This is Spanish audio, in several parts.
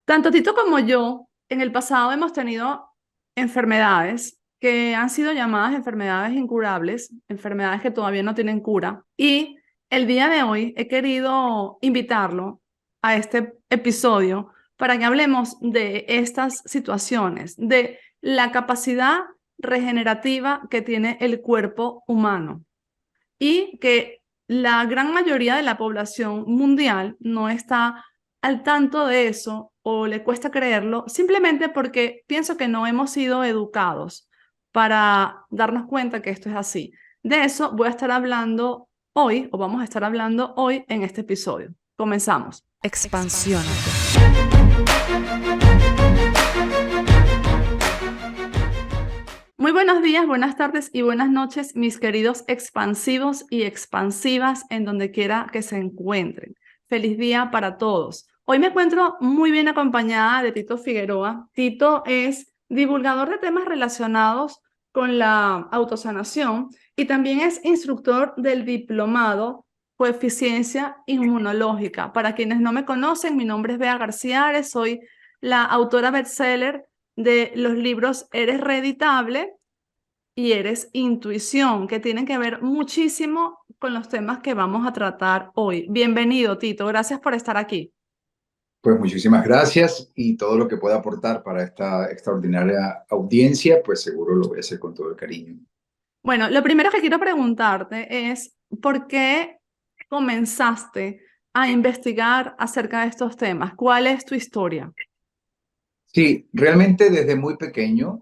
Tanto Tito como yo en el pasado hemos tenido enfermedades que han sido llamadas enfermedades incurables, enfermedades que todavía no tienen cura. Y el día de hoy he querido invitarlo a este episodio para que hablemos de estas situaciones, de la capacidad regenerativa que tiene el cuerpo humano y que la gran mayoría de la población mundial no está al tanto de eso o le cuesta creerlo, simplemente porque pienso que no hemos sido educados para darnos cuenta que esto es así. De eso voy a estar hablando hoy, o vamos a estar hablando hoy en este episodio. Comenzamos. Expansiónate. Muy buenos días, buenas tardes y buenas noches, mis queridos expansivos y expansivas en donde quiera que se encuentren. Feliz día para todos. Hoy me encuentro muy bien acompañada de Tito Figueroa. Tito es divulgador de temas relacionados con la autosanación y también es instructor del diplomado Coeficiencia Inmunológica. Para quienes no me conocen, mi nombre es Bea García Ares, soy la autora bestseller de los libros Eres Reeditable y Eres Intuición, que tienen que ver muchísimo con los temas que vamos a tratar hoy. Bienvenido, Tito. Gracias por estar aquí. Pues muchísimas gracias y todo lo que pueda aportar para esta extraordinaria audiencia, pues seguro lo voy a hacer con todo el cariño. Bueno, lo primero que quiero preguntarte es, ¿por qué comenzaste a investigar acerca de estos temas? ¿Cuál es tu historia? Sí, realmente desde muy pequeño,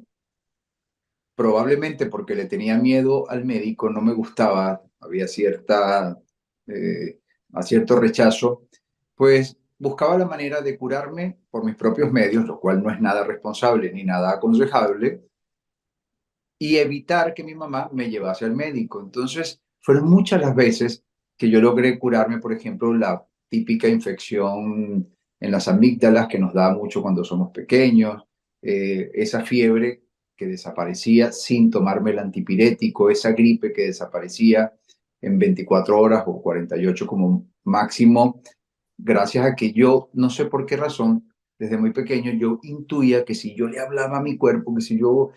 probablemente porque le tenía miedo al médico, no me gustaba, había eh, cierto rechazo, pues buscaba la manera de curarme por mis propios medios, lo cual no es nada responsable ni nada aconsejable, y evitar que mi mamá me llevase al médico. Entonces, fueron muchas las veces que yo logré curarme, por ejemplo, la típica infección en las amígdalas que nos da mucho cuando somos pequeños, esa fiebre que desaparecía sin tomarme el antipirético, esa gripe que desaparecía en 24 horas o 48 como máximo, gracias a que yo, no sé por qué razón, desde muy pequeño yo intuía que si yo le hablaba a mi cuerpo, que si yo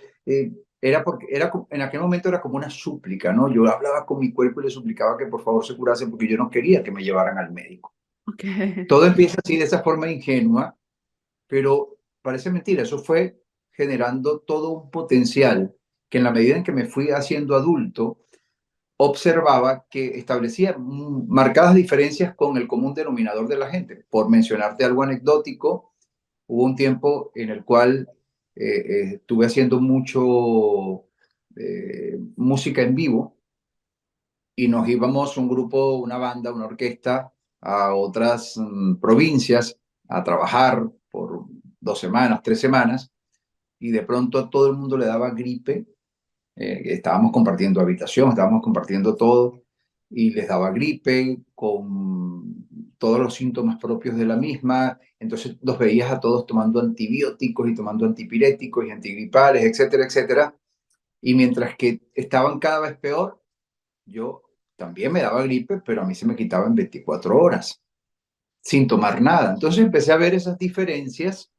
era porque en aquel momento era como una súplica, ¿no? Yo hablaba con mi cuerpo y le suplicaba que por favor se curase porque yo no quería que me llevaran al médico. Ok. Todo empieza así de esa forma ingenua, pero parece mentira, eso fue generando todo un potencial que en la medida en que me fui haciendo adulto, observaba que establecía marcadas diferencias con el común denominador de la gente. Por mencionarte algo anecdótico, hubo un tiempo en el cual estuve haciendo mucho música en vivo y nos íbamos un grupo, una banda, una orquesta a otras provincias a trabajar por 2 semanas, 3 semanas y de pronto a todo el mundo le daba gripe. Estábamos compartiendo habitación, estábamos compartiendo todo y les daba gripe con todos los síntomas propios de la misma. Entonces los veías a todos tomando antibióticos y tomando antipiréticos y antigripales, etcétera, etcétera. Y mientras que estaban cada vez peor, yo también me daba gripe, pero a mí se me quitaba en 24 horas sin tomar nada. Entonces empecé a ver esas diferencias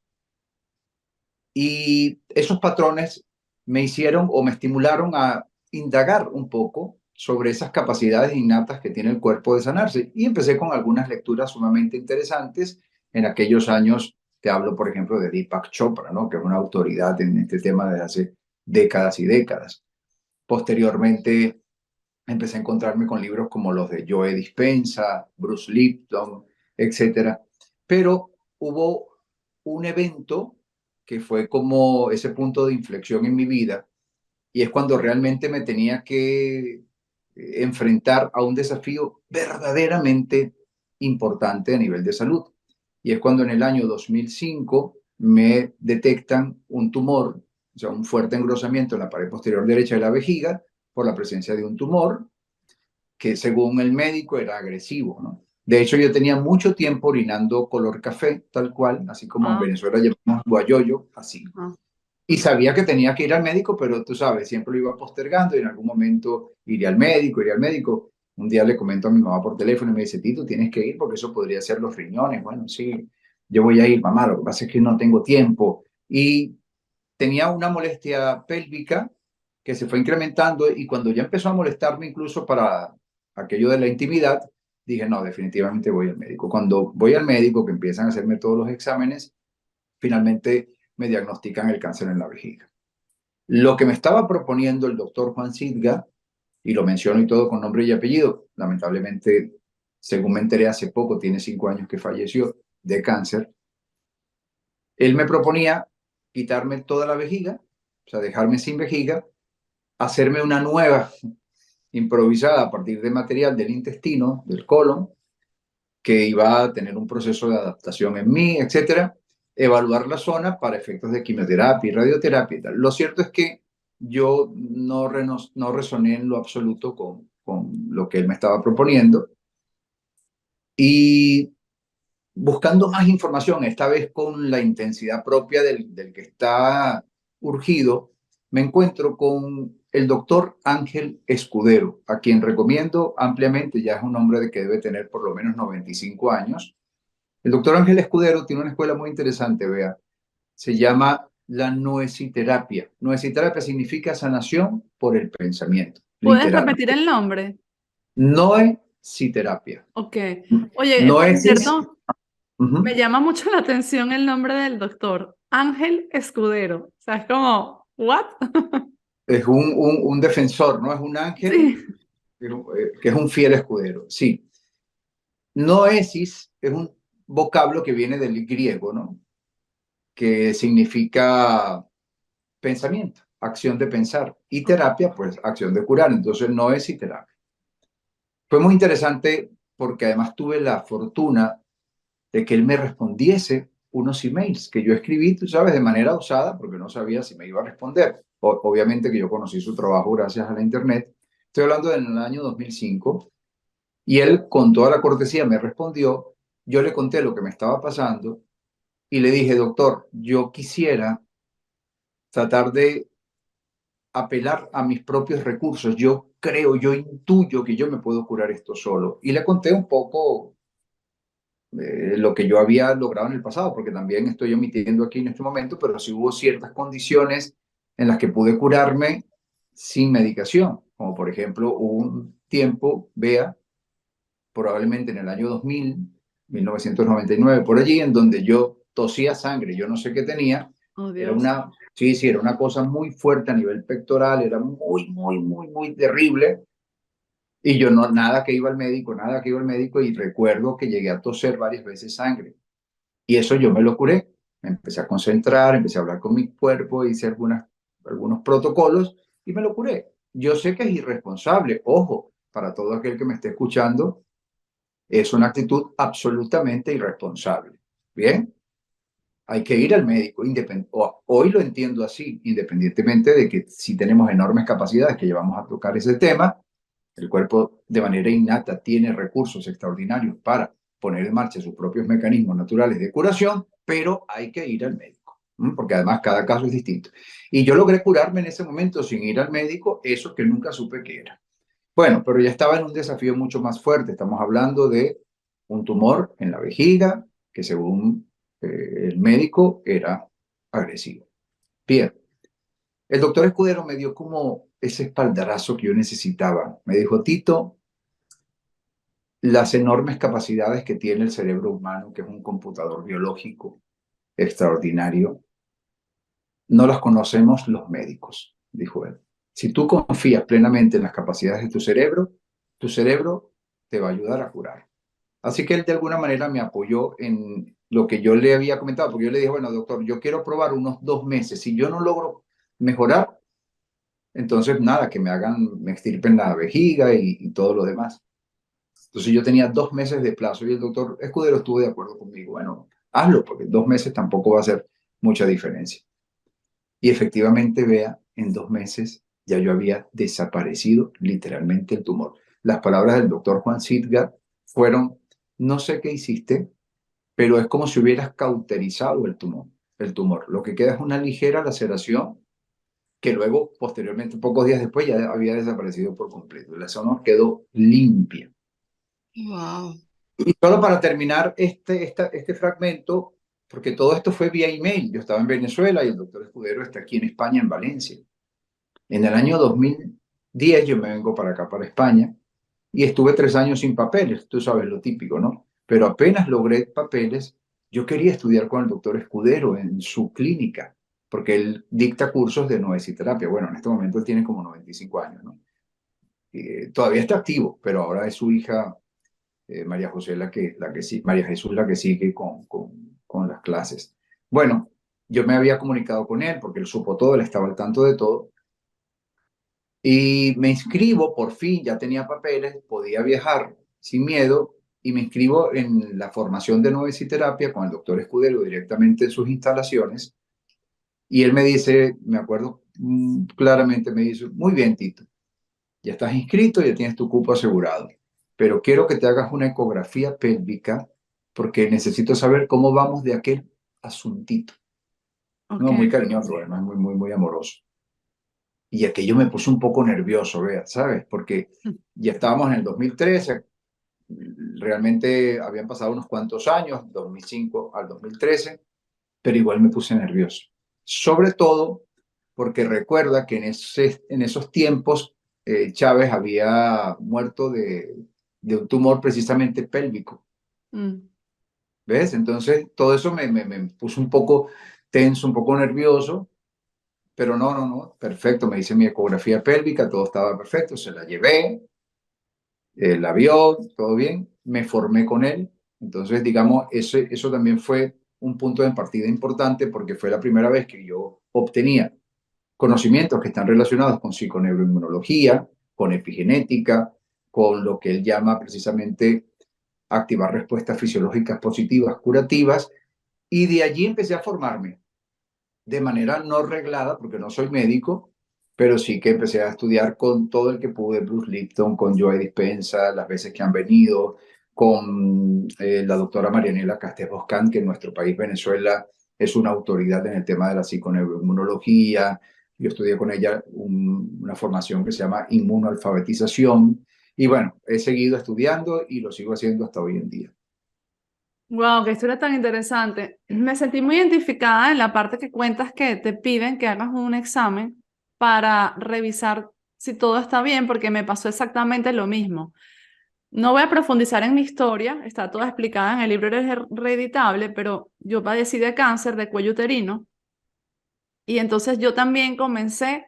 y esos patrones me hicieron o me estimularon a indagar un poco sobre esas capacidades innatas que tiene el cuerpo de sanarse. Y empecé con algunas lecturas sumamente interesantes. En aquellos años, te hablo, por ejemplo, de Deepak Chopra, ¿no? Que es una autoridad en este tema desde hace décadas y décadas. Posteriormente, empecé a encontrarme con libros como los de Joe Dispenza, Bruce Lipton, etcétera. Pero hubo un evento que fue como ese punto de inflexión en mi vida y es cuando realmente me tenía que enfrentar a un desafío verdaderamente importante a nivel de salud. Y es cuando en el año 2005 me detectan un tumor, o sea, un fuerte engrosamiento en la pared posterior derecha de la vejiga por la presencia de un tumor que según el médico era agresivo, ¿no? De hecho, yo tenía mucho tiempo orinando color café, tal cual, así como en Ah, Venezuela llamamos guayoyo, así. ah. Y sabía que tenía que ir al médico, pero tú sabes, siempre lo iba postergando y en algún momento iría al médico, iría al médico. Un día le comento a mi mamá por teléfono y me dice, Tito, tienes que ir porque eso podría ser los riñones. Bueno, sí. yo voy a ir, mamá, lo que pasa es que no tengo tiempo. Y tenía una molestia pélvica que se fue incrementando y cuando ya empezó a molestarme incluso para aquello de la intimidad, dije, no, definitivamente voy al médico. Cuando voy al médico, que empiezan a hacerme todos los exámenes, finalmente me diagnostican el cáncer en la vejiga. Lo que me estaba proponiendo el doctor Juan Sidga, y lo menciono y todo con nombre y apellido, lamentablemente, según me enteré hace poco, tiene 5 años que falleció de cáncer, él me proponía quitarme toda la vejiga, o sea, dejarme sin vejiga, hacerme una nueva improvisada a partir de material del intestino, del colon, que iba a tener un proceso de adaptación en mí, etcétera, evaluar la zona para efectos de quimioterapia y radioterapia y tal. Lo cierto es que yo no resoné en lo absoluto con lo que él me estaba proponiendo y buscando más información, esta vez con la intensidad propia del que está urgido, me encuentro con el doctor Ángel Escudero, a quien recomiendo ampliamente, ya es un hombre de que debe tener por lo menos 95 años. El doctor Ángel Escudero tiene una escuela muy interesante, vea, se llama la noesiterapia. Noesiterapia significa sanación por el pensamiento, ¿Puedes repetir literalmente. el nombre? Noesiterapia. Ok. Oye, por Noesis, cierto, me uh-huh. llama mucho la atención el nombre del doctor, Ángel Escudero. O sea, es como, ¿what? Es un defensor, ¿no? Es un ángel Sí. que es un fiel escudero. Sí. Noesis es un vocablo que viene del griego, ¿no? Que significa pensamiento, acción de pensar. Y terapia, pues acción de curar. Entonces, noesis terapia. Fue muy interesante porque además tuve la fortuna de que él me respondiese unos emails que yo escribí, tú sabes, de manera osada, porque no sabía si me iba a responder. Obviamente que yo conocí su trabajo gracias a la Internet. Estoy hablando del año 2005. Y él, con toda la cortesía, me respondió. Yo le conté lo que me estaba pasando y le dije, doctor, yo quisiera tratar de apelar a mis propios recursos. Yo creo, yo intuyo que yo me puedo curar esto solo. Y le conté un poco lo que yo había logrado en el pasado, porque también estoy omitiendo aquí en este momento, pero sí hubo ciertas condiciones en las que pude curarme sin medicación, como por ejemplo hubo un tiempo, vea, probablemente en el año 2000, 1999, por allí, en donde yo tosía sangre, yo no sé qué tenía, Oh, era Dios. una, sí, sí, era una cosa muy fuerte a nivel pectoral, era muy, muy, muy, muy terrible, y yo no, nada que iba al médico, nada que iba al médico, y recuerdo que llegué a toser varias veces sangre. Y eso yo me lo curé. Me empecé a concentrar, empecé a hablar con mi cuerpo, hice algunos protocolos y me lo curé. Yo sé que es irresponsable, ojo, para todo aquel que me esté escuchando, es una actitud absolutamente irresponsable. Bien, hay que ir al médico, hoy lo entiendo así, independientemente de que si tenemos enormes capacidades, que llevamos a tocar ese tema, el cuerpo de manera innata tiene recursos extraordinarios para poner en marcha sus propios mecanismos naturales de curación, pero hay que ir al médico, porque además cada caso es distinto. Y yo logré curarme en ese momento sin ir al médico, eso que nunca supe que era. Bueno, pero ya estaba en un desafío mucho más fuerte. Estamos hablando de un tumor en la vejiga que según el médico era agresivo. Bien, el doctor Escudero me dio como ese espaldarazo que yo necesitaba. Me dijo, Tito, las enormes capacidades que tiene el cerebro humano, que es un computador biológico extraordinario, no las conocemos los médicos, dijo él. Si tú confías plenamente en las capacidades de tu cerebro te va a ayudar a curar. Así que él de alguna manera me apoyó en lo que yo le había comentado, porque yo le dije, bueno, doctor, yo quiero probar unos 2 meses. Si yo no logro mejorar, entonces nada, que me hagan, me extirpen la vejiga y todo lo demás. Entonces yo tenía 2 meses de plazo y el doctor Escudero estuvo de acuerdo conmigo. Bueno, hazlo, porque 2 meses tampoco va a hacer mucha diferencia. Y efectivamente, vea, en 2 meses ya yo había desaparecido literalmente el tumor. Las palabras del doctor Juan Sidgar fueron, no sé qué hiciste, pero es como si hubieras cauterizado el tumor. El tumor. Lo que queda es una ligera laceración que luego, posteriormente, pocos días después, ya había desaparecido por completo. La zona quedó limpia. Wow. Y solo para terminar este fragmento, porque todo esto fue vía email. Yo estaba en Venezuela y el doctor Escudero está aquí en España, en Valencia. En el año 2010 yo me vengo para acá, para España, y estuve 3 años sin papeles, tú sabes lo típico, ¿no? Pero apenas logré papeles, yo quería estudiar con el doctor Escudero en su clínica, porque él dicta cursos de noesiterapia. Bueno, en este momento él tiene como 95 años, ¿no? Todavía está activo, pero ahora es su hija María José sí, María Jesús la que sigue con las clases. Bueno, yo me había comunicado con él porque él supo todo, él estaba al tanto de todo. Y me inscribo, por fin, ya tenía papeles, podía viajar sin miedo y me inscribo en la formación de novesiterapia con el doctor Escudero directamente en sus instalaciones. Y él me dice, me acuerdo claramente, me dice, muy bien, Tito, ya estás inscrito, ya tienes tu cupo asegurado, pero quiero que te hagas una ecografía pélvica porque necesito saber cómo vamos de aquel asuntito. Ok. No, muy cariñoso, además muy, muy, muy amoroso. Y aquello me puso un poco nervioso, vea, ¿sabes? Porque ya estábamos en el 2013, realmente habían pasado unos cuantos años, 2005 al 2013, pero igual me puse nervioso. Sobre todo porque recuerda que en esos tiempos Chávez había muerto de un tumor precisamente pélvico, Mm. ¿ves? Entonces todo eso me puso un poco tenso, un poco nervioso, pero no, no, no, perfecto, me hice mi ecografía pélvica, todo estaba perfecto, se la llevé, la vio, todo bien, me formé con él. Entonces, digamos, eso también fue un punto de partida importante porque fue la primera vez que yo obtenía conocimientos que están relacionados con psiconeuroinmunología, con epigenética, con lo que él llama precisamente activar respuestas fisiológicas positivas curativas, y de allí empecé a formarme de manera no reglada, porque no soy médico, pero sí que empecé a estudiar con todo el que pude, Bruce Lipton, con Joe Dispenza, las veces que han venido, con la doctora Marianela Castés Boscán, que en nuestro país, Venezuela, es una autoridad en el tema de la psiconeuroinmunología. Yo estudié con ella una formación que se llama inmunoalfabetización. Y bueno, he seguido estudiando y lo sigo haciendo hasta hoy en día. Wow, qué historia tan interesante. Me sentí muy identificada en la parte que cuentas que te piden que hagas un examen para revisar si todo está bien, porque me pasó exactamente lo mismo. No voy a profundizar en mi historia, está toda explicada en el libro Hereditable, pero yo padecí de cáncer de cuello uterino y entonces yo también comencé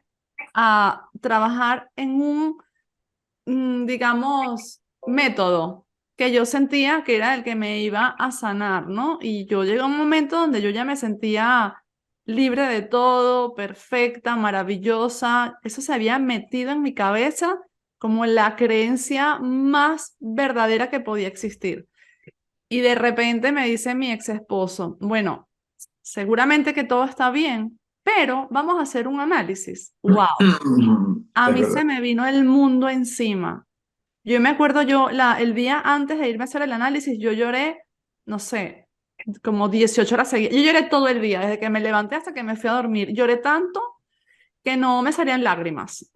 a trabajar en un digamos, método que yo sentía que era el que me iba a sanar, ¿no? Y yo llegué a un momento donde yo ya me sentía libre de todo, perfecta, maravillosa. Eso se había metido en mi cabeza como la creencia más verdadera que podía existir. Y de repente me dice mi ex esposo, bueno, seguramente que todo está bien, pero vamos a hacer un análisis. ¡Wow! A Es mí se verdad. me vino el mundo encima. Yo me acuerdo, el día antes de irme a hacer el análisis, yo lloré, no sé, como 18 horas seguidas. Yo lloré todo el día, desde que me levanté hasta que me fui a dormir. Lloré tanto que no me salían lágrimas.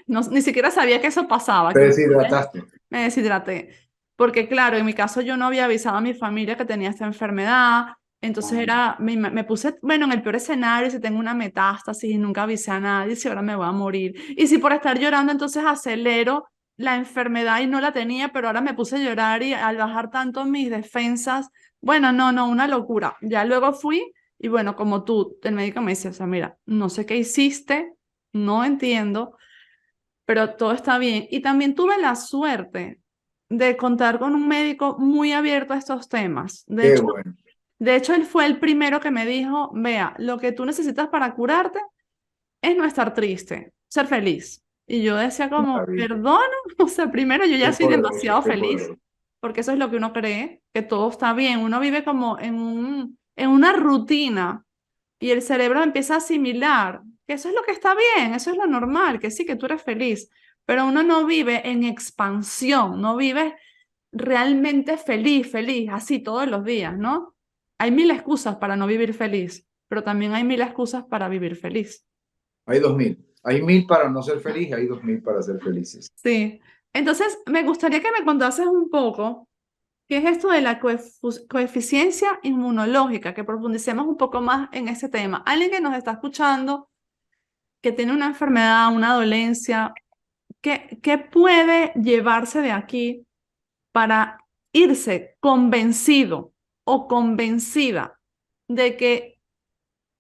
No, ni siquiera sabía que eso pasaba, Te que deshidrataste. me deshidraté. Porque claro, en mi caso yo no había avisado a mi familia que tenía esta enfermedad. Entonces me puse, bueno, en el peor escenario, si tengo una metástasis y nunca avisé a nadie, si ahora me voy a morir. Y si por estar llorando, entonces acelero la enfermedad y no la tenía, pero ahora me puse a llorar y al bajar tanto mis defensas, bueno, no, no, una locura. Ya luego fui y bueno, como tú, el médico me dice, o sea, mira, no sé qué hiciste, no entiendo, pero todo está bien. Y también tuve la suerte de contar con un médico muy abierto a estos temas. Qué bueno. De hecho, él fue el primero que me dijo, vea, lo que tú necesitas para curarte es no estar triste, ser feliz. Y yo decía Qué como, maravilla. perdona, o sea, primero yo ya Qué soy poderoso, demasiado qué feliz, poderoso. porque eso es lo que uno cree, que todo está bien. Uno vive como en una rutina y el cerebro empieza a asimilar que eso es lo que está bien, eso es lo normal, que sí, que tú eres feliz, pero uno no vive en expansión, no vive realmente feliz, feliz, así todos los días, ¿no? Hay mil excusas para no vivir feliz, pero también hay mil excusas para vivir feliz. Hay 2000. Hay 1000 para no ser feliz y hay 2000 para ser felices. Sí. Entonces, me gustaría que me contases un poco. ¿Qué es esto de la coeficiencia inmunológica? Que profundicemos un poco más en ese tema. Alguien que nos está escuchando, que tiene una enfermedad, una dolencia, ¿qué puede llevarse de aquí para irse convencido o convencida de que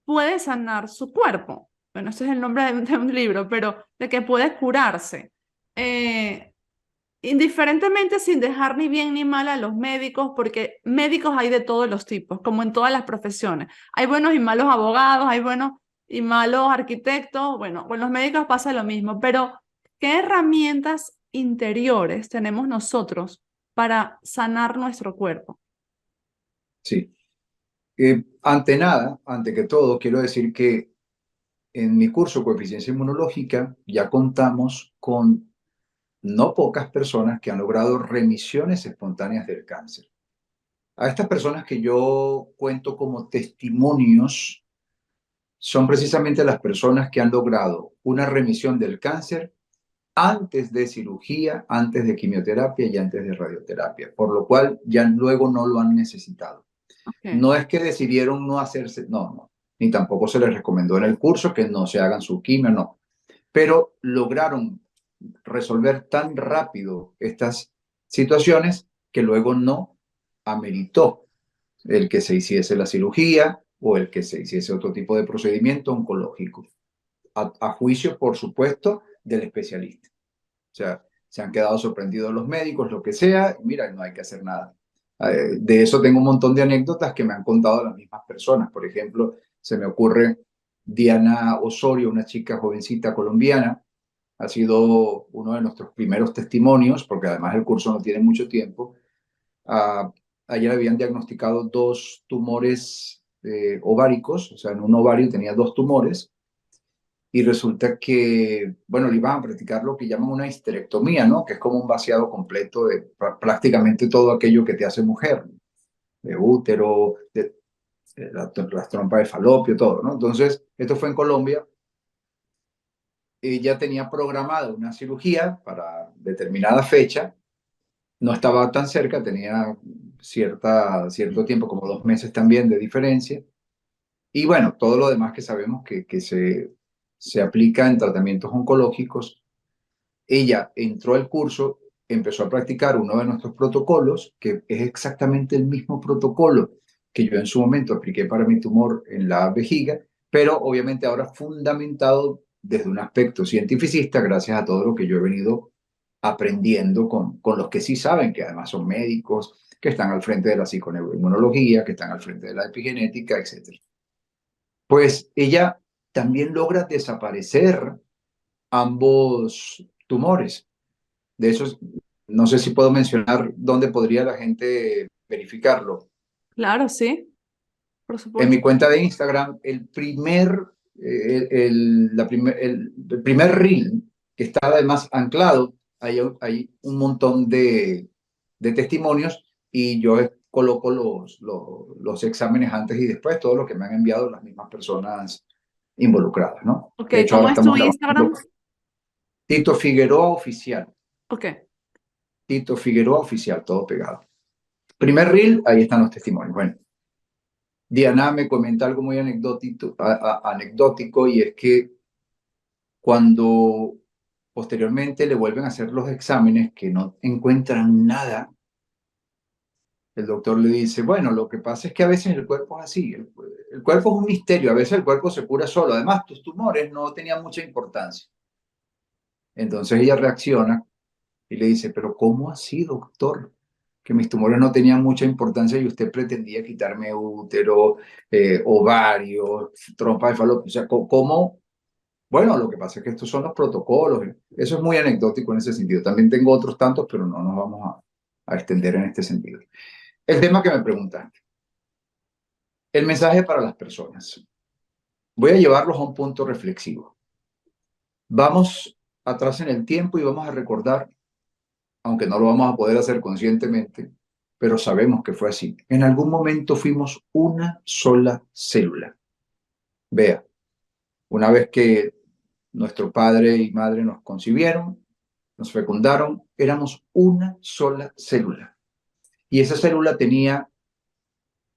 puede sanar su cuerpo? Bueno, ese es el nombre de un libro, pero de que puede curarse. Eh, Indiferentemente, sin dejar ni bien ni mal a los médicos, porque médicos hay de todos los tipos, como en todas las profesiones. Hay buenos y malos abogados, hay buenos y malos arquitectos. Bueno, con los médicos pasa lo mismo, pero ¿qué herramientas interiores tenemos nosotros para sanar nuestro cuerpo? Sí. Ante nada, ante que todo, quiero decir que en mi curso Coeficiencia Inmunológica ya contamos con no pocas personas que han logrado remisiones espontáneas del cáncer. A estas personas que yo cuento como testimonios son precisamente las personas que han logrado una remisión del cáncer antes de cirugía, antes de quimioterapia y antes de radioterapia, por lo cual ya luego no lo han necesitado. Okay. No es que decidieron no hacerse, no, no, ni tampoco se les recomendó en el curso que no se hagan su quimio, no, pero lograron resolver tan rápido estas situaciones que luego no ameritó el que se hiciese la cirugía o el que se hiciese otro tipo de procedimiento oncológico, a juicio, por supuesto, del especialista. O sea, se han quedado sorprendidos los médicos, lo que sea, y mira, no hay que hacer nada. De eso tengo un montón de anécdotas que me han contado las mismas personas. Por ejemplo, se me ocurre Diana Osorio, una chica jovencita colombiana, ha sido uno de nuestros primeros testimonios, porque además el curso no tiene mucho tiempo. A ella le habían diagnosticado dos tumores ováricos, o sea, en un ovario tenía dos tumores, y resulta que, bueno, le iban a practicar lo que llaman una histerectomía, ¿no? Que es como un vaciado completo de prácticamente todo aquello que te hace mujer, de útero, de las trompas de falopio, todo, ¿no? Entonces, esto fue en Colombia. Ella tenía programada una cirugía para determinada fecha, no estaba tan cerca, tenía cierto tiempo, como 2 meses también de diferencia. Y bueno, todo lo demás que sabemos que se aplica en tratamientos oncológicos. Ella entró al curso, empezó a practicar uno de nuestros protocolos, que es exactamente el mismo protocolo que yo en su momento apliqué para mi tumor en la vejiga, pero obviamente ahora fundamentado desde un aspecto cientificista, gracias a todo lo que yo he venido aprendiendo con los que sí saben, que además son médicos, que están al frente de la psiconeuroinmunología, que están al frente de la epigenética, etc. Pues ella también logra desaparecer ambos tumores. De esos, no sé si puedo mencionar dónde podría la gente verificarlo. Claro, sí, por En mi supuesto. cuenta de Instagram, el primer reel, que está además anclado, hay un montón de testimonios y yo coloco los exámenes antes y después, todo lo que me han enviado las mismas personas involucradas, ¿no? Ok, De hecho, ¿cómo ahora es tu estamos Instagram? grabando Tito Figueroa Oficial. Ok, Tito Figueroa Oficial, todo pegado. Primer reel, ahí están los testimonios. Bueno, Diana me comenta algo muy anecdótico y es que cuando posteriormente le vuelven a hacer los exámenes que no encuentran nada, el doctor le dice, bueno, lo que pasa es que a veces el cuerpo es así, el cuerpo es un misterio, a veces el cuerpo se cura solo, además tus tumores no tenían mucha importancia. Entonces ella reacciona y le dice, pero ¿cómo así, doctor? Que mis tumores no tenían mucha importancia y usted pretendía quitarme útero, ovario, trompa de falopio. O sea, ¿cómo? Bueno, lo que pasa es que estos son los protocolos. Eso es muy anecdótico en ese sentido. También tengo otros tantos, pero no nos vamos a extender en este sentido. El tema que me preguntaste, el mensaje para las personas. Voy a llevarlos a un punto reflexivo. Vamos atrás en el tiempo y vamos a recordar, aunque no lo vamos a poder hacer conscientemente, pero sabemos que fue así. En algún momento fuimos una sola célula. Vea, una vez que nuestro padre y madre nos concibieron, nos fecundaron, éramos una sola célula. Y esa célula tenía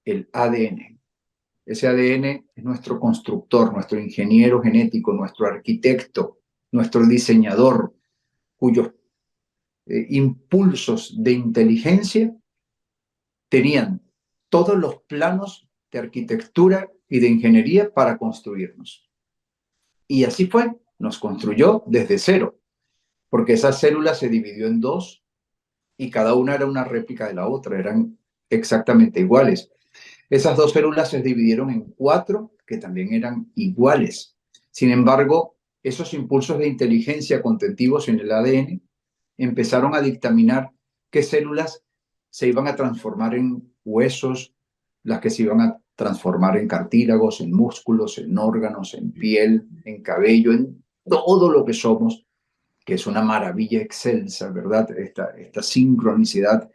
el ADN. Ese ADN es nuestro constructor, nuestro ingeniero genético, nuestro arquitecto, nuestro diseñador, cuyos impulsos de inteligencia tenían todos los planos de arquitectura y de ingeniería para construirnos. Y así fue, nos construyó desde cero, porque esa célula se dividió en dos y cada una era una réplica de la otra, eran exactamente iguales. Esas dos células se dividieron en cuatro que también eran iguales. Sin embargo, esos impulsos de inteligencia contentivos en el ADN empezaron a dictaminar qué células se iban a transformar en huesos, las que se iban a transformar en cartílagos, en músculos, en órganos, en piel, en cabello, en todo lo que somos, que es una maravilla excelsa, ¿verdad? Esta sincronicidad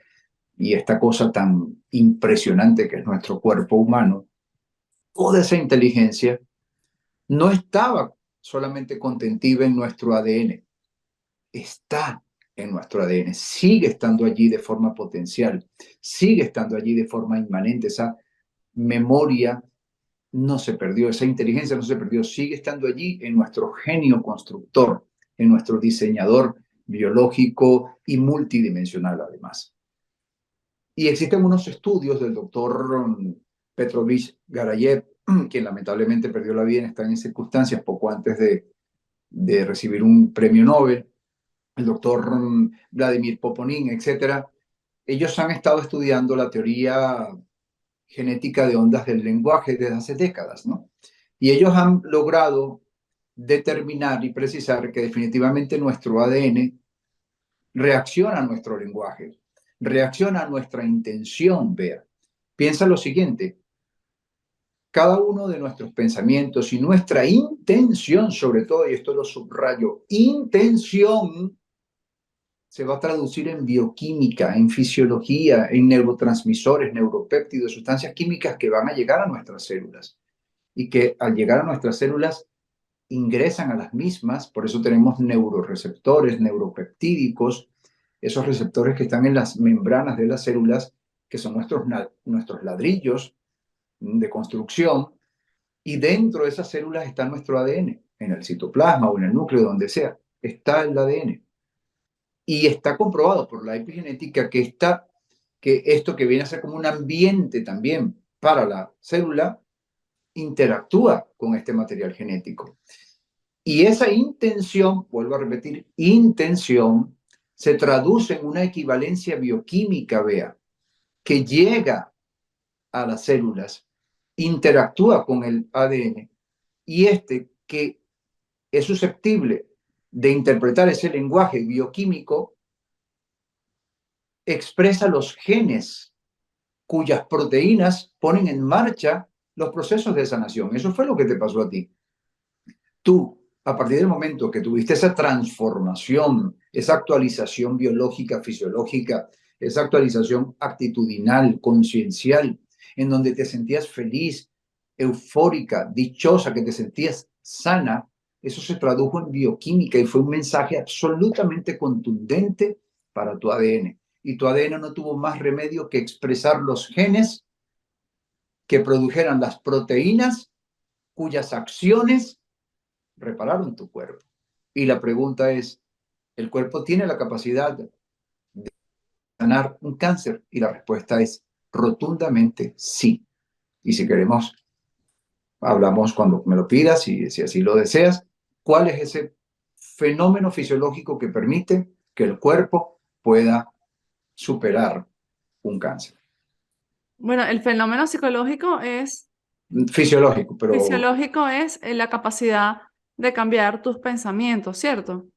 y esta cosa tan impresionante que es nuestro cuerpo humano. Toda esa inteligencia no estaba solamente contentiva en nuestro ADN, está en nuestro ADN, sigue estando allí de forma potencial, sigue estando allí de forma inmanente. Esa memoria no se perdió, esa inteligencia no se perdió, sigue estando allí en nuestro genio constructor, en nuestro diseñador biológico y multidimensional además. Y existen unos estudios del doctor Petrovich Garayev, quien lamentablemente perdió la vida en extrañas circunstancias poco antes de recibir un premio Nobel, el doctor Vladimir Poponin, etcétera. Ellos han estado estudiando la teoría genética de ondas del lenguaje desde hace décadas, ¿no? Y ellos han logrado determinar y precisar que definitivamente nuestro ADN reacciona a nuestro lenguaje, reacciona a nuestra intención, vea. Piensa lo siguiente, cada uno de nuestros pensamientos y nuestra intención, sobre todo, y esto lo subrayo, intención se va a traducir en bioquímica, en fisiología, en neurotransmisores, neuropéptidos, sustancias químicas que van a llegar a nuestras células y que al llegar a nuestras células ingresan a las mismas, por eso tenemos neuroreceptores, neuropeptídicos, esos receptores que están en las membranas de las células, que son nuestros ladrillos de construcción, y dentro de esas células está nuestro ADN, en el citoplasma o en el núcleo, donde sea, está el ADN. Y está comprobado por la epigenética que esto que viene a ser como un ambiente también para la célula, interactúa con este material genético. Y esa intención, vuelvo a repetir, intención, se traduce en una equivalencia bioquímica, vea, que llega a las células, interactúa con el ADN y que es susceptible de interpretar ese lenguaje bioquímico, expresa los genes cuyas proteínas ponen en marcha los procesos de sanación. Eso fue lo que te pasó a ti. Tú, a partir del momento que tuviste esa transformación, esa actualización biológica, fisiológica, esa actualización actitudinal, conciencial, en donde te sentías feliz, eufórica, dichosa, que te sentías sana, eso se tradujo en bioquímica y fue un mensaje absolutamente contundente para tu ADN. Y tu ADN no tuvo más remedio que expresar los genes que produjeran las proteínas cuyas acciones repararon tu cuerpo. Y la pregunta es, ¿el cuerpo tiene la capacidad de sanar un cáncer? Y la respuesta es rotundamente sí. Y si queremos, hablamos cuando me lo pidas, si así lo deseas, ¿cuál es ese fenómeno fisiológico que permite que el cuerpo pueda superar un cáncer? Bueno, el fenómeno psicológico es, Fisiológico, pero fisiológico es la capacidad de cambiar tus pensamientos, ¿cierto?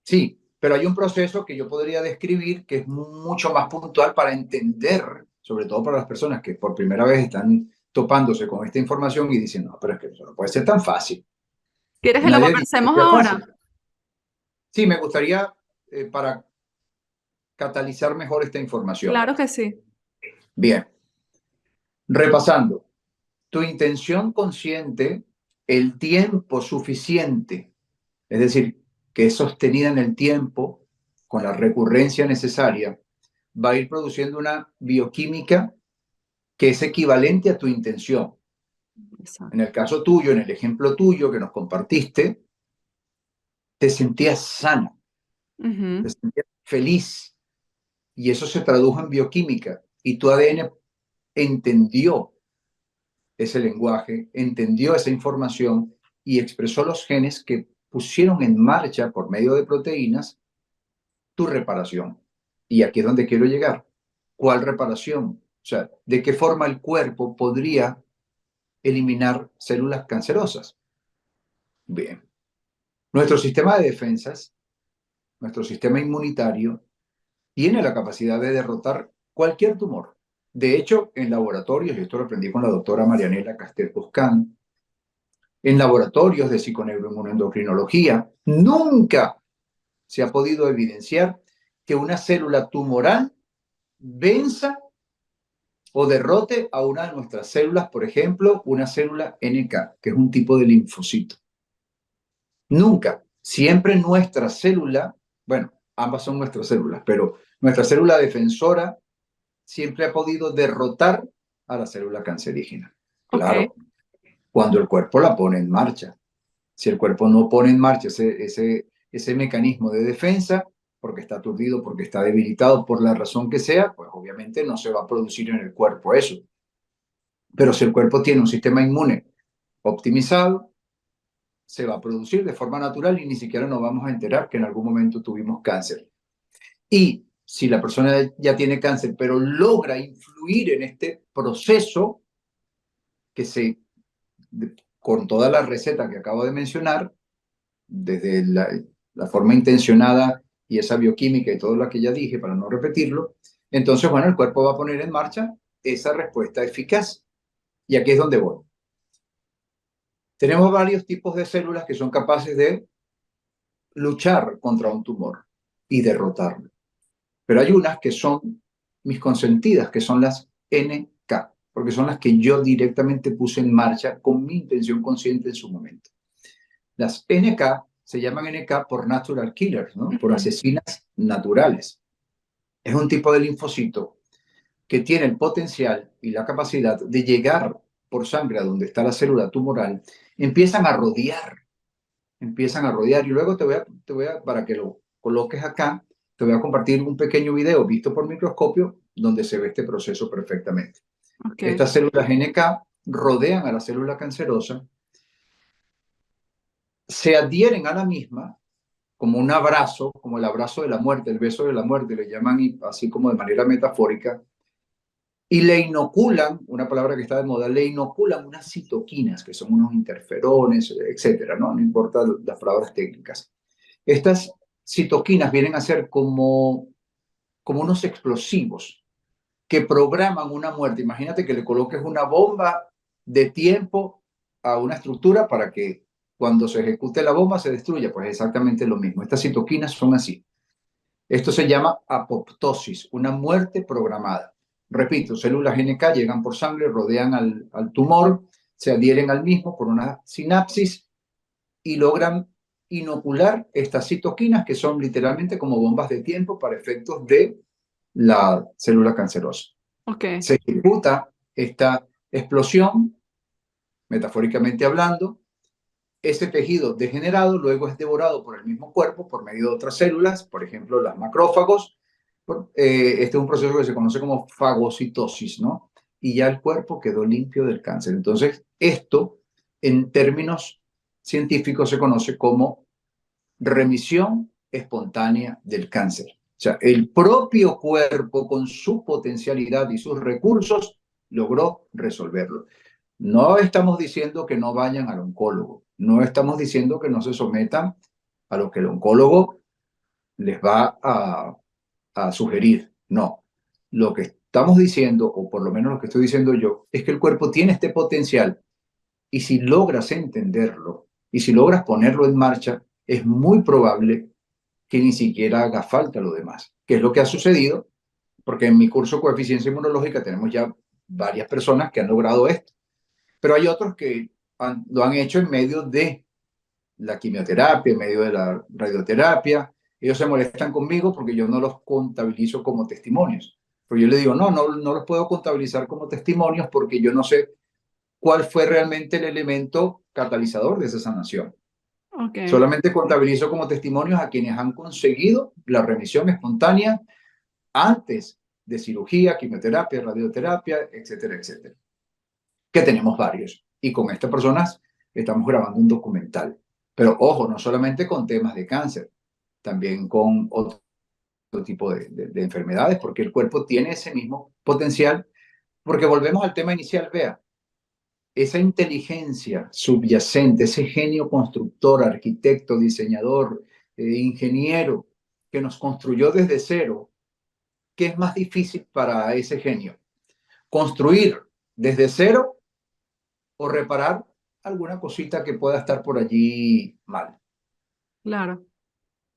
sí, pero hay un proceso que yo podría describir que es mucho más puntual para entender, sobre todo para las personas que por primera vez están topándose con esta información y dicen, no, pero es que eso no puede ser tan fácil. ¿Quieres que lo Nadie dice que conversemos sea ahora? fácil. Sí, me gustaría, para catalizar mejor esta información. Claro que sí. Bien, repasando, tu intención consciente, el tiempo suficiente, es decir, que es sostenida en el tiempo con la recurrencia necesaria, va a ir produciendo una bioquímica que es equivalente a tu intención. Exacto. En el caso tuyo, en el ejemplo tuyo que nos compartiste, te sentías sano, te Ujú. sentías feliz, y eso se tradujo en bioquímica, y tu ADN entendió ese lenguaje, entendió esa información y expresó los genes que pusieron en marcha por medio de proteínas tu reparación. Y aquí es donde quiero llegar. ¿Cuál reparación? O sea, ¿de qué forma el cuerpo podría eliminar células cancerosas? Bien, nuestro sistema de defensas, nuestro sistema inmunitario, tiene la capacidad de derrotar cualquier tumor. De hecho, en laboratorios, y esto lo aprendí con la doctora Marianela Castel-Buscán, en laboratorios de psiconeuroinmunoendocrinología, nunca se ha podido evidenciar que una célula tumoral venza o derrote a una de nuestras células, por ejemplo, una célula NK, que es un tipo de linfocito. Nunca. Siempre nuestra célula, bueno, ambas son nuestras células, pero nuestra célula defensora siempre ha podido derrotar a la célula cancerígena. Ok, Claro, cuando el cuerpo la pone en marcha. Si el cuerpo no pone en marcha ese mecanismo de defensa, porque está aturdido, porque está debilitado, por la razón que sea, pues obviamente no se va a producir en el cuerpo eso. Pero si el cuerpo tiene un sistema inmune optimizado, se va a producir de forma natural y ni siquiera nos vamos a enterar que en algún momento tuvimos cáncer. Y si la persona ya tiene cáncer, pero logra influir en este proceso que con toda la receta que acabo de mencionar, desde la forma intencionada y esa bioquímica y todo lo que ya dije, para no repetirlo, entonces, bueno, el cuerpo va a poner en marcha esa respuesta eficaz. Y aquí es donde voy. Tenemos varios tipos de células que son capaces de luchar contra un tumor y derrotarlo. Pero hay unas que son mis consentidas, que son las NK, porque son las que yo directamente puse en marcha con mi intención consciente en su momento. Las NK se llaman NK por natural killers, ¿no? Por ujú. asesinas naturales. Es un tipo de linfocito que tiene el potencial y la capacidad de llegar por sangre a donde está la célula tumoral, empiezan a rodear y luego para que lo coloques acá, te voy a compartir un pequeño video visto por microscopio donde se ve este proceso perfectamente. Ok, Estas células NK rodean a la célula cancerosa, se adhieren a la misma como un abrazo, como el abrazo de la muerte, el beso de la muerte, le llaman así como de manera metafórica, y le inoculan, una palabra que está de moda, le inoculan unas citoquinas, que son unos interferones, etcétera, ¿no? No importa las palabras técnicas. Estas citoquinas vienen a ser como unos explosivos que programan una muerte. Imagínate que le coloques una bomba de tiempo a una estructura para que cuando se ejecute la bomba se destruya. Pues exactamente lo mismo. Estas citoquinas son así. Esto se llama apoptosis, una muerte programada. Repito, células NK llegan por sangre, rodean al tumor, se adhieren al mismo por una sinapsis y logran inocular estas citoquinas que son literalmente como bombas de tiempo para efectos de la célula cancerosa. ok, Se ejecuta esta explosión, metafóricamente hablando, ese tejido degenerado luego es devorado por el mismo cuerpo por medio de otras células, por ejemplo, las macrófagos. Este es un proceso que se conoce como fagocitosis, ¿no? Y ya el cuerpo quedó limpio del cáncer. Entonces, esto, en términos científicos, se conoce como remisión espontánea del cáncer. O sea, el propio cuerpo, con su potencialidad y sus recursos, logró resolverlo. No estamos diciendo que no vayan al oncólogo, no estamos diciendo que no se sometan a lo que el oncólogo les va a sugerir, no. Lo que estamos diciendo, o por lo menos lo que estoy diciendo yo, es que el cuerpo tiene este potencial y si logras entenderlo y si logras ponerlo en marcha, es muy probable que ni siquiera haga falta lo demás, que es lo que ha sucedido, porque en mi curso Coeficiencia Inmunológica tenemos ya varias personas que han logrado esto, pero hay otros que lo han hecho en medio de la quimioterapia, en medio de la radioterapia, Ellos se molestan conmigo porque yo no los contabilizo como testimonios. Pero yo le digo, no los puedo contabilizar como testimonios porque yo no sé cuál fue realmente el elemento catalizador de esa sanación. Ok, Solamente contabilizo como testimonios a quienes han conseguido la remisión espontánea antes de cirugía, quimioterapia, radioterapia, etcétera, etcétera. Que tenemos varios. Y con estas personas estamos grabando un documental. Pero ojo, no solamente con temas de cáncer, también con otro tipo de enfermedades, porque el cuerpo tiene ese mismo potencial. Porque volvemos al tema inicial, vea, esa inteligencia subyacente, ese genio constructor, arquitecto, diseñador, ingeniero, que nos construyó desde cero, ¿qué es más difícil para ese genio? ¿Construir desde cero o reparar alguna cosita que pueda estar por allí mal? claro,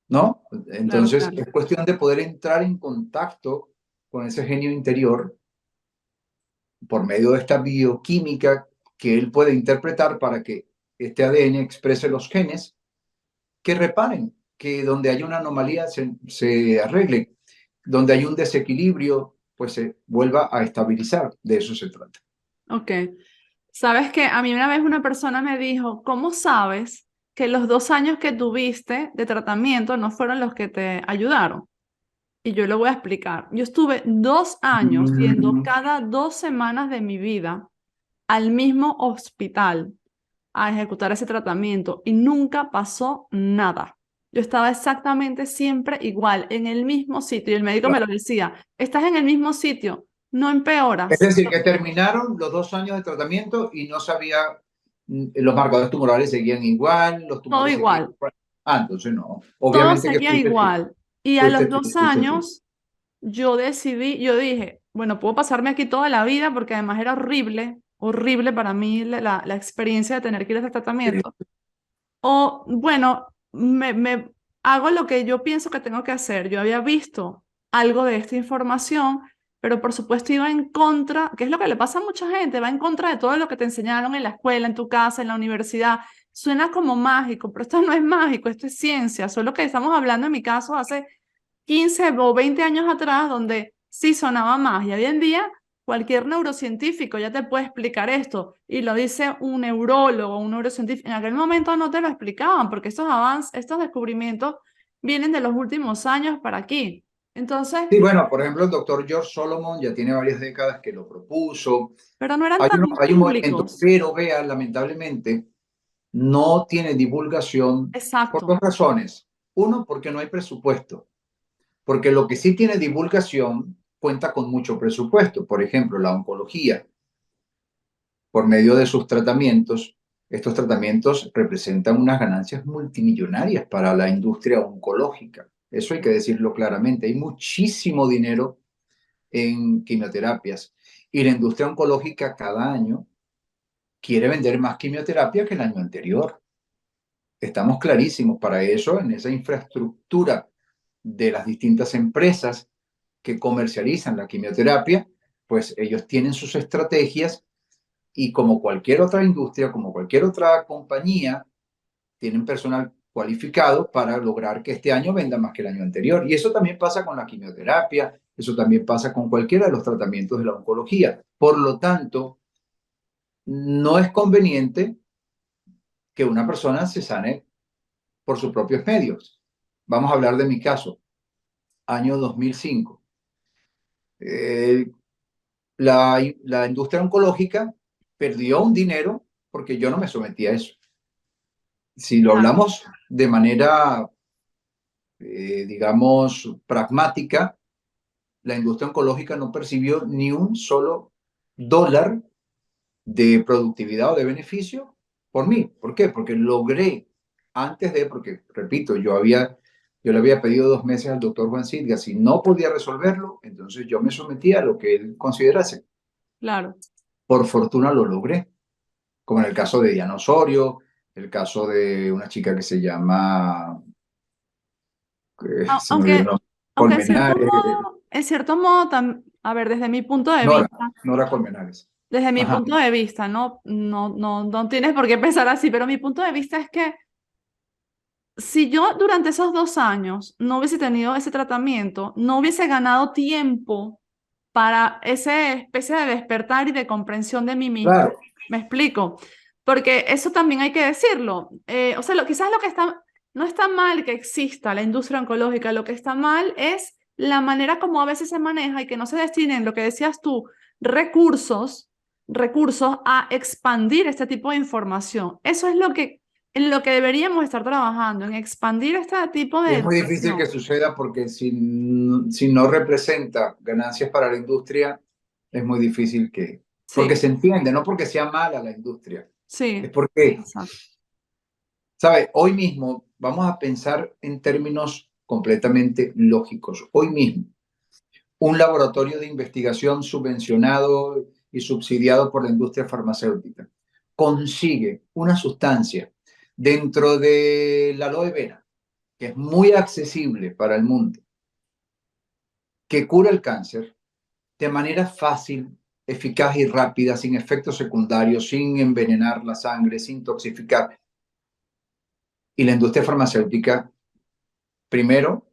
¿No? claro, Entonces, claro. es cuestión de poder entrar en contacto con ese genio interior por medio de esta bioquímica que él puede interpretar para que este ADN exprese los genes que reparen, que donde hay una anomalía se arregle, donde hay un desequilibrio, pues se vuelva a estabilizar. De eso se trata. Ok. Sabes que a mí una vez una persona me dijo, ¿cómo sabes que los 2 años que tuviste de tratamiento no fueron los que te ayudaron? Y yo lo voy a explicar. Yo estuve 2 años yendo Mm, cada 2 semanas de mi vida al mismo hospital a ejecutar ese tratamiento y nunca pasó nada. Yo estaba exactamente siempre igual, en el mismo sitio. Y el médico me lo claro. decía, estás en el mismo sitio, no Es empeoras. decir, que terminaron los 2 años de tratamiento y no sabía, los marcadores tumorales seguían igual, los Todo tumores seguían igual, igual. Entonces no. todo Obviamente que seguía igual. Y a los dos fuiste tú. años yo decidí, yo dije, bueno, puedo pasarme aquí toda la vida porque además era horrible, horrible para mí la experiencia de tener que ir a ese tratamiento. O bueno, me hago lo que yo pienso que tengo que hacer. Yo había visto algo de esta información, pero por supuesto iba en contra, que es lo que le pasa a mucha gente, va en contra de todo lo que te enseñaron en la escuela, en tu casa, en la universidad. Suena como mágico, pero esto no es mágico, esto es ciencia. Solo que estamos hablando en mi caso hace 15 o 20 años atrás, donde sí sonaba más. Y hoy en día, cualquier neurocientífico ya te puede explicar esto. Y lo dice un neurólogo, un neurocientífico. En aquel momento no te lo explicaban, porque estos avances, estos descubrimientos vienen de los últimos años para aquí. Entonces, Sí, bueno, por ejemplo, el doctor George Solomon ya tiene varias décadas que lo propuso. pero no eran tan Hay un movimiento, públicos. pero vea, lamentablemente, no tiene divulgación por Exacto. 2 razones. Uno, porque no hay presupuesto. Porque lo que sí tiene divulgación cuenta con mucho presupuesto. Por ejemplo, la oncología, por medio de sus tratamientos, estos tratamientos representan unas ganancias multimillonarias para la industria oncológica. Eso hay que decirlo claramente. Hay muchísimo dinero en quimioterapias y la industria oncológica cada año quiere vender más quimioterapia que el año anterior. Estamos clarísimos para eso en esa infraestructura de las distintas empresas que comercializan la quimioterapia, pues ellos tienen sus estrategias y como cualquier otra industria, como cualquier otra compañía, tienen personal cualificado para lograr que este año venda más que el año anterior. Y eso también pasa con la quimioterapia, eso también pasa con cualquiera de los tratamientos de la oncología. Por lo tanto, no es conveniente que una persona se sane por sus propios medios. Vamos a hablar de mi caso, año 2005. Eh, la industria oncológica perdió un dinero porque yo no me sometí a eso. Si lo Claro, hablamos de manera, digamos, pragmática, la industria oncológica no percibió ni un solo dólar de productividad o de beneficio por mí. ¿Por qué? Porque logré, porque repito, yo le había pedido 2 meses al doctor Juan Silga, si no podía resolverlo, entonces yo me sometía a lo que él considerase. claro. Por fortuna lo logré, como en el caso de Diana Osorio, el caso de una chica que se llama, se me olvidó el Aunque, nombre, aunque Colmenares, en cierto modo, a ver, desde mi punto de Nora, vista, Nora Colmenares. desde mi Ajá. punto de vista, no tienes por qué pensar así, pero mi punto de vista es que si yo durante esos 2 años no hubiese tenido ese tratamiento, no hubiese ganado tiempo para esa especie de despertar y de comprensión de mí misma. Claro, ¿Me explico? Porque eso también hay que decirlo. O sea, quizás lo que está, no está mal que exista la industria oncológica, lo que está mal es la manera como a veces se maneja y que no se destinen, lo que decías tú, recursos, recursos a expandir este tipo de información. Eso es lo que, en lo que deberíamos estar trabajando, en expandir este tipo y de es muy difícil que educación. suceda porque si no representa ganancias para la industria, es muy difícil que, porque Sí, se entiende, no porque sea mala la industria, es sí, porque, exacto. ¿sabe? Hoy mismo vamos a pensar en términos completamente lógicos. Hoy mismo, un laboratorio de investigación subvencionado y subsidiado por la industria farmacéutica consigue una sustancia dentro de la aloe vera, que es muy accesible para el mundo, que cura el cáncer de manera fácil, eficaz y rápida, sin efectos secundarios, sin envenenar la sangre, sin toxificar. Y la industria farmacéutica, primero,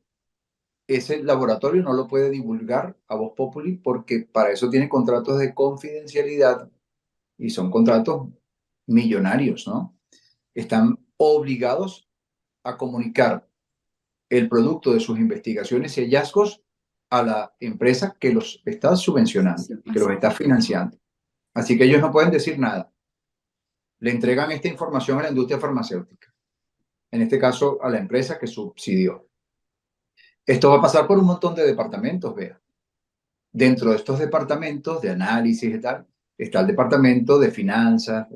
ese laboratorio no lo puede divulgar a voz populi porque para eso tiene contratos de confidencialidad y son contratos millonarios, ¿no? Están obligados a comunicar el producto de sus investigaciones y hallazgos a la empresa que los está subvencionando, Sí, que los está exacto. financiando. Así que ellos no pueden decir nada. Le entregan esta información a la industria farmacéutica, en este caso a la empresa que subsidió. Esto va a pasar por un montón de departamentos, vea. Dentro de estos departamentos de análisis y tal, está el departamento de finanzas,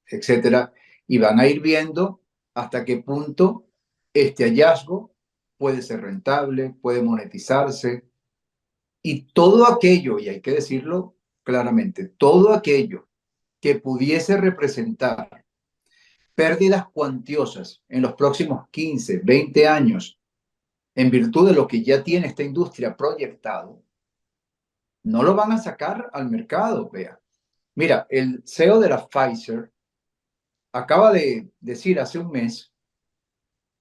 etcétera, y van a ir viendo hasta qué punto este hallazgo puede ser rentable, puede monetizarse, y todo aquello, y hay que decirlo claramente, todo aquello que pudiese representar pérdidas cuantiosas en los próximos 15, 20 años, en virtud de lo que ya tiene esta industria proyectado, no lo van a sacar al mercado, vea. Mira, el CEO de la Pfizer acaba de decir hace un mes,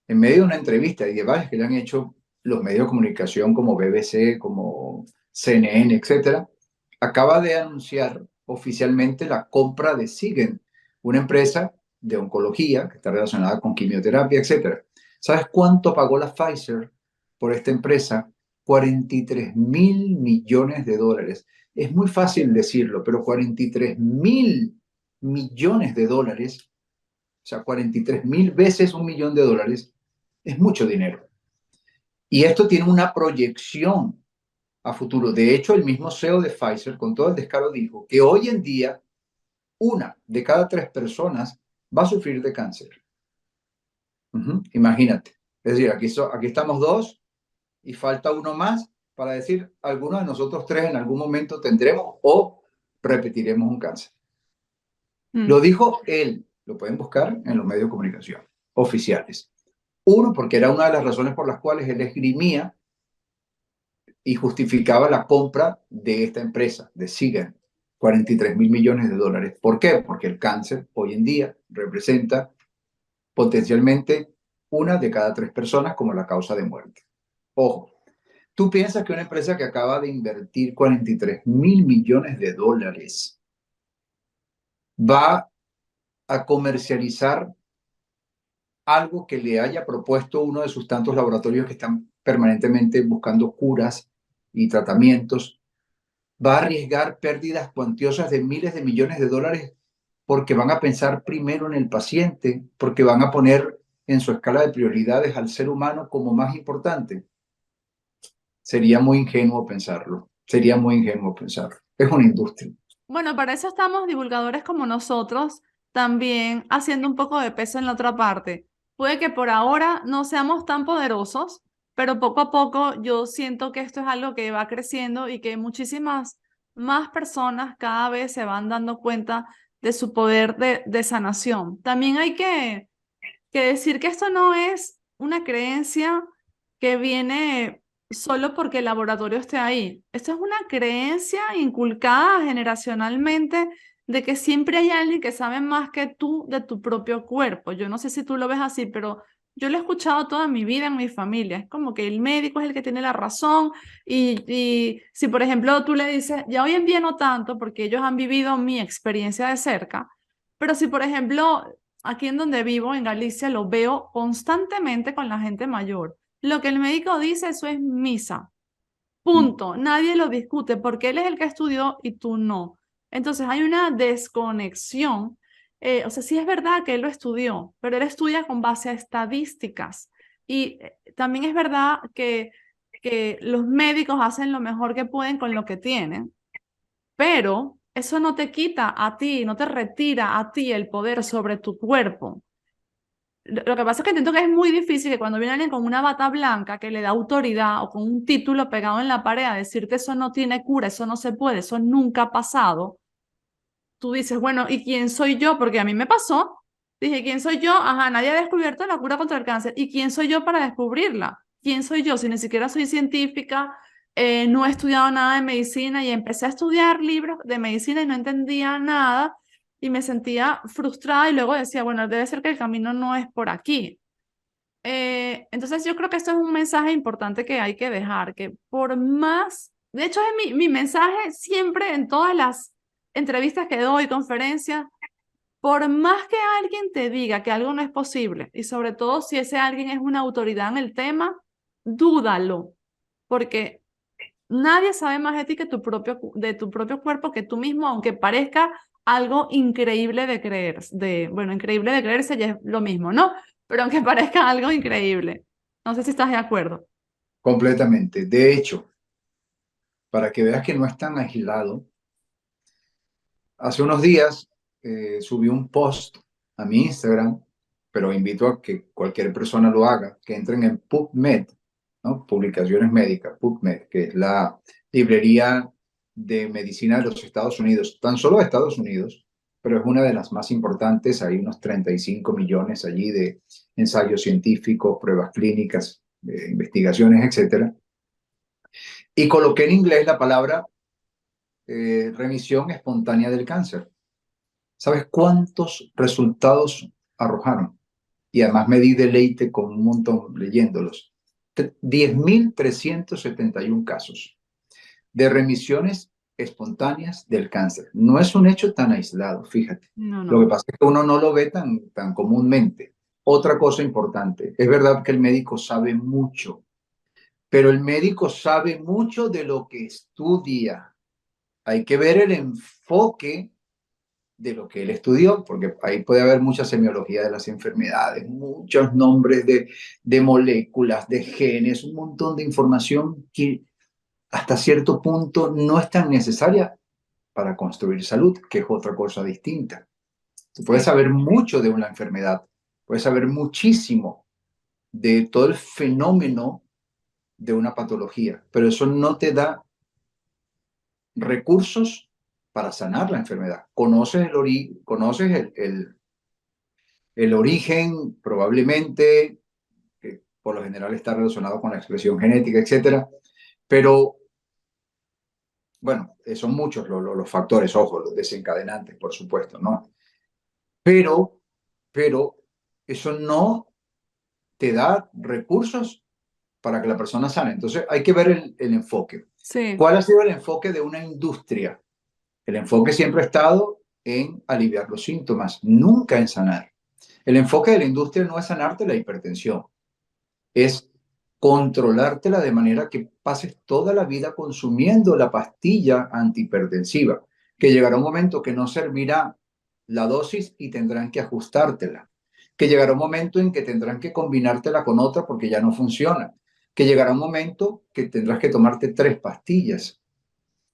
en medio de una entrevista y de varias que le han hecho los medios de comunicación como BBC, como CNN, etcétera, acaba de anunciar oficialmente la compra de Sigen, una empresa de oncología que está relacionada con quimioterapia, etcétera. ¿Sabes cuánto pagó la Pfizer por esta empresa? 43.000 millones de dólares. Es muy fácil decirlo, pero 43.000 millones de dólares, o sea, 43.000 veces $1.000.000, es mucho dinero. Y esto tiene una proyección a futuro. De hecho, el mismo CEO de Pfizer, con todo el descaro, dijo que hoy en día una de cada 3 personas va a sufrir de cáncer. Imagínate. Es decir, aquí estamos dos y falta uno más para decir, alguno de nosotros tres en algún momento tendremos o repetiremos un cáncer. Lo Mm. dijo él, lo pueden buscar en los medios de comunicación oficiales. Uno, porque era una de las razones por las cuales él esgrimía y justificaba la compra de esta empresa, de Seagen, 43.000 millones de dólares. ¿Por qué? Porque el cáncer hoy en día representa potencialmente una de cada 3 personas como la causa de muerte. Ojo, tú piensas que una empresa que acaba de invertir 43.000 millones de dólares va a comercializar algo que le haya propuesto uno de sus tantos laboratorios que están permanentemente buscando curas y tratamientos, va a arriesgar pérdidas cuantiosas de miles de millones de dólares porque van a pensar primero en el paciente, porque van a poner en su escala de prioridades al ser humano como más importante? Sería muy ingenuo pensarlo, sería muy ingenuo pensarlo. Es una industria. Bueno, para eso estamos divulgadores como nosotros, también haciendo un poco de peso en la otra parte. Puede que por ahora no seamos tan poderosos, pero poco a poco yo siento que esto es algo que va creciendo y que muchísimas más personas cada vez se van dando cuenta de su poder de sanación. También hay que decir que esto no es una creencia que viene solo porque el laboratorio esté ahí. Esto es una creencia inculcada generacionalmente de que siempre hay alguien que sabe más que tú de tu propio cuerpo. Yo no sé si tú lo ves así, pero yo lo he escuchado toda mi vida en mi familia. Es como que el médico es el que tiene la razón y si, por ejemplo, tú le dices, ya hoy en día no tanto porque ellos han vivido mi experiencia de cerca, pero si, por ejemplo, aquí en donde vivo, en Galicia, lo veo constantemente con la gente mayor. Lo que el médico dice, eso es misa. Punto. Nadie lo discute porque él es el que estudió y tú no. Entonces hay una desconexión. O sea, sí es verdad que él lo estudió, pero él estudia con base a estadísticas. Y también es verdad que los médicos hacen lo mejor que pueden con lo que tienen, pero eso no te quita a ti, no te retira a ti el poder sobre tu cuerpo. Lo que pasa es que entiendo que es muy difícil que cuando viene alguien con una bata blanca que le da autoridad o con un título pegado en la pared a decirte eso no tiene cura, eso no se puede, eso nunca ha pasado, tú dices, bueno, ¿y quién soy yo? Porque a mí me pasó. Dije, ¿quién soy yo? Ajá, nadie ha descubierto la cura contra el cáncer. ¿Y quién soy yo para descubrirla? ¿Quién soy yo? Si ni siquiera soy científica, no he estudiado nada de medicina y empecé a estudiar libros de medicina y no entendía nada y me sentía frustrada y luego decía, bueno, debe ser que el camino no es por aquí. Entonces yo creo que esto es un mensaje importante que hay que dejar, que por más, de hecho es mi mensaje siempre en todas las entrevistas que doy, conferencias, por más que alguien te diga que algo no es posible, y sobre todo si ese alguien es una autoridad en el tema, dúdalo, porque nadie sabe más de ti que de tu propio cuerpo que tú mismo, aunque parezca algo increíble de creer, bueno, increíble de creerse ya es lo mismo, ¿no? Pero aunque parezca algo increíble. No sé si estás de acuerdo. Completamente. De hecho, para que veas que no es tan aislado, hace unos días subí un post a mi Instagram, pero invito a que cualquier persona lo haga, que entren en PubMed, ¿no? Publicaciones médicas, PubMed, que es la librería de medicina de los Estados Unidos, tan solo de Estados Unidos, pero es una de las más importantes. Hay unos 35 millones allí de ensayos científicos, pruebas clínicas, investigaciones, etcétera. Y coloqué en inglés la palabra remisión espontánea del cáncer. ¿Sabes cuántos resultados arrojaron? Y además me di deleite con un montón leyéndolos. 10.371 casos de remisiones espontáneas del cáncer. No es un hecho tan aislado, fíjate. No, Lo que no. pasa es que uno no lo ve tan comúnmente. Otra cosa importante, es verdad que el médico sabe mucho, pero el médico sabe mucho de lo que estudia. Hay que ver el enfoque de lo que él estudió, porque ahí puede haber mucha semiología de las enfermedades, muchos nombres de moléculas, de genes, un montón de información que hasta cierto punto no es tan necesaria para construir salud, que es otra cosa distinta. Tú puedes Sí. saber mucho de una enfermedad, puedes saber muchísimo de todo el fenómeno de una patología, pero eso no te da recursos para sanar la enfermedad. Conoces el origen, probablemente, que por lo general está relacionado con la expresión genética, etcétera, pero bueno, son muchos los factores, ojo, los desencadenantes, por supuesto, ¿no? Pero, pero eso no te da recursos para que la persona sane. Entonces hay que ver el enfoque. Sí. ¿Cuál ha sido el enfoque de una industria? El enfoque siempre ha estado en aliviar los síntomas, nunca en sanar. El enfoque de la industria no es sanarte la hipertensión, es controlártela de manera que pases toda la vida consumiendo la pastilla antihipertensiva, que llegará un momento que no servirá la dosis y tendrán que ajustártela, que llegará un momento en que tendrán que combinártela con otra porque ya no funciona, que llegará un momento que tendrás que tomarte 3 pastillas,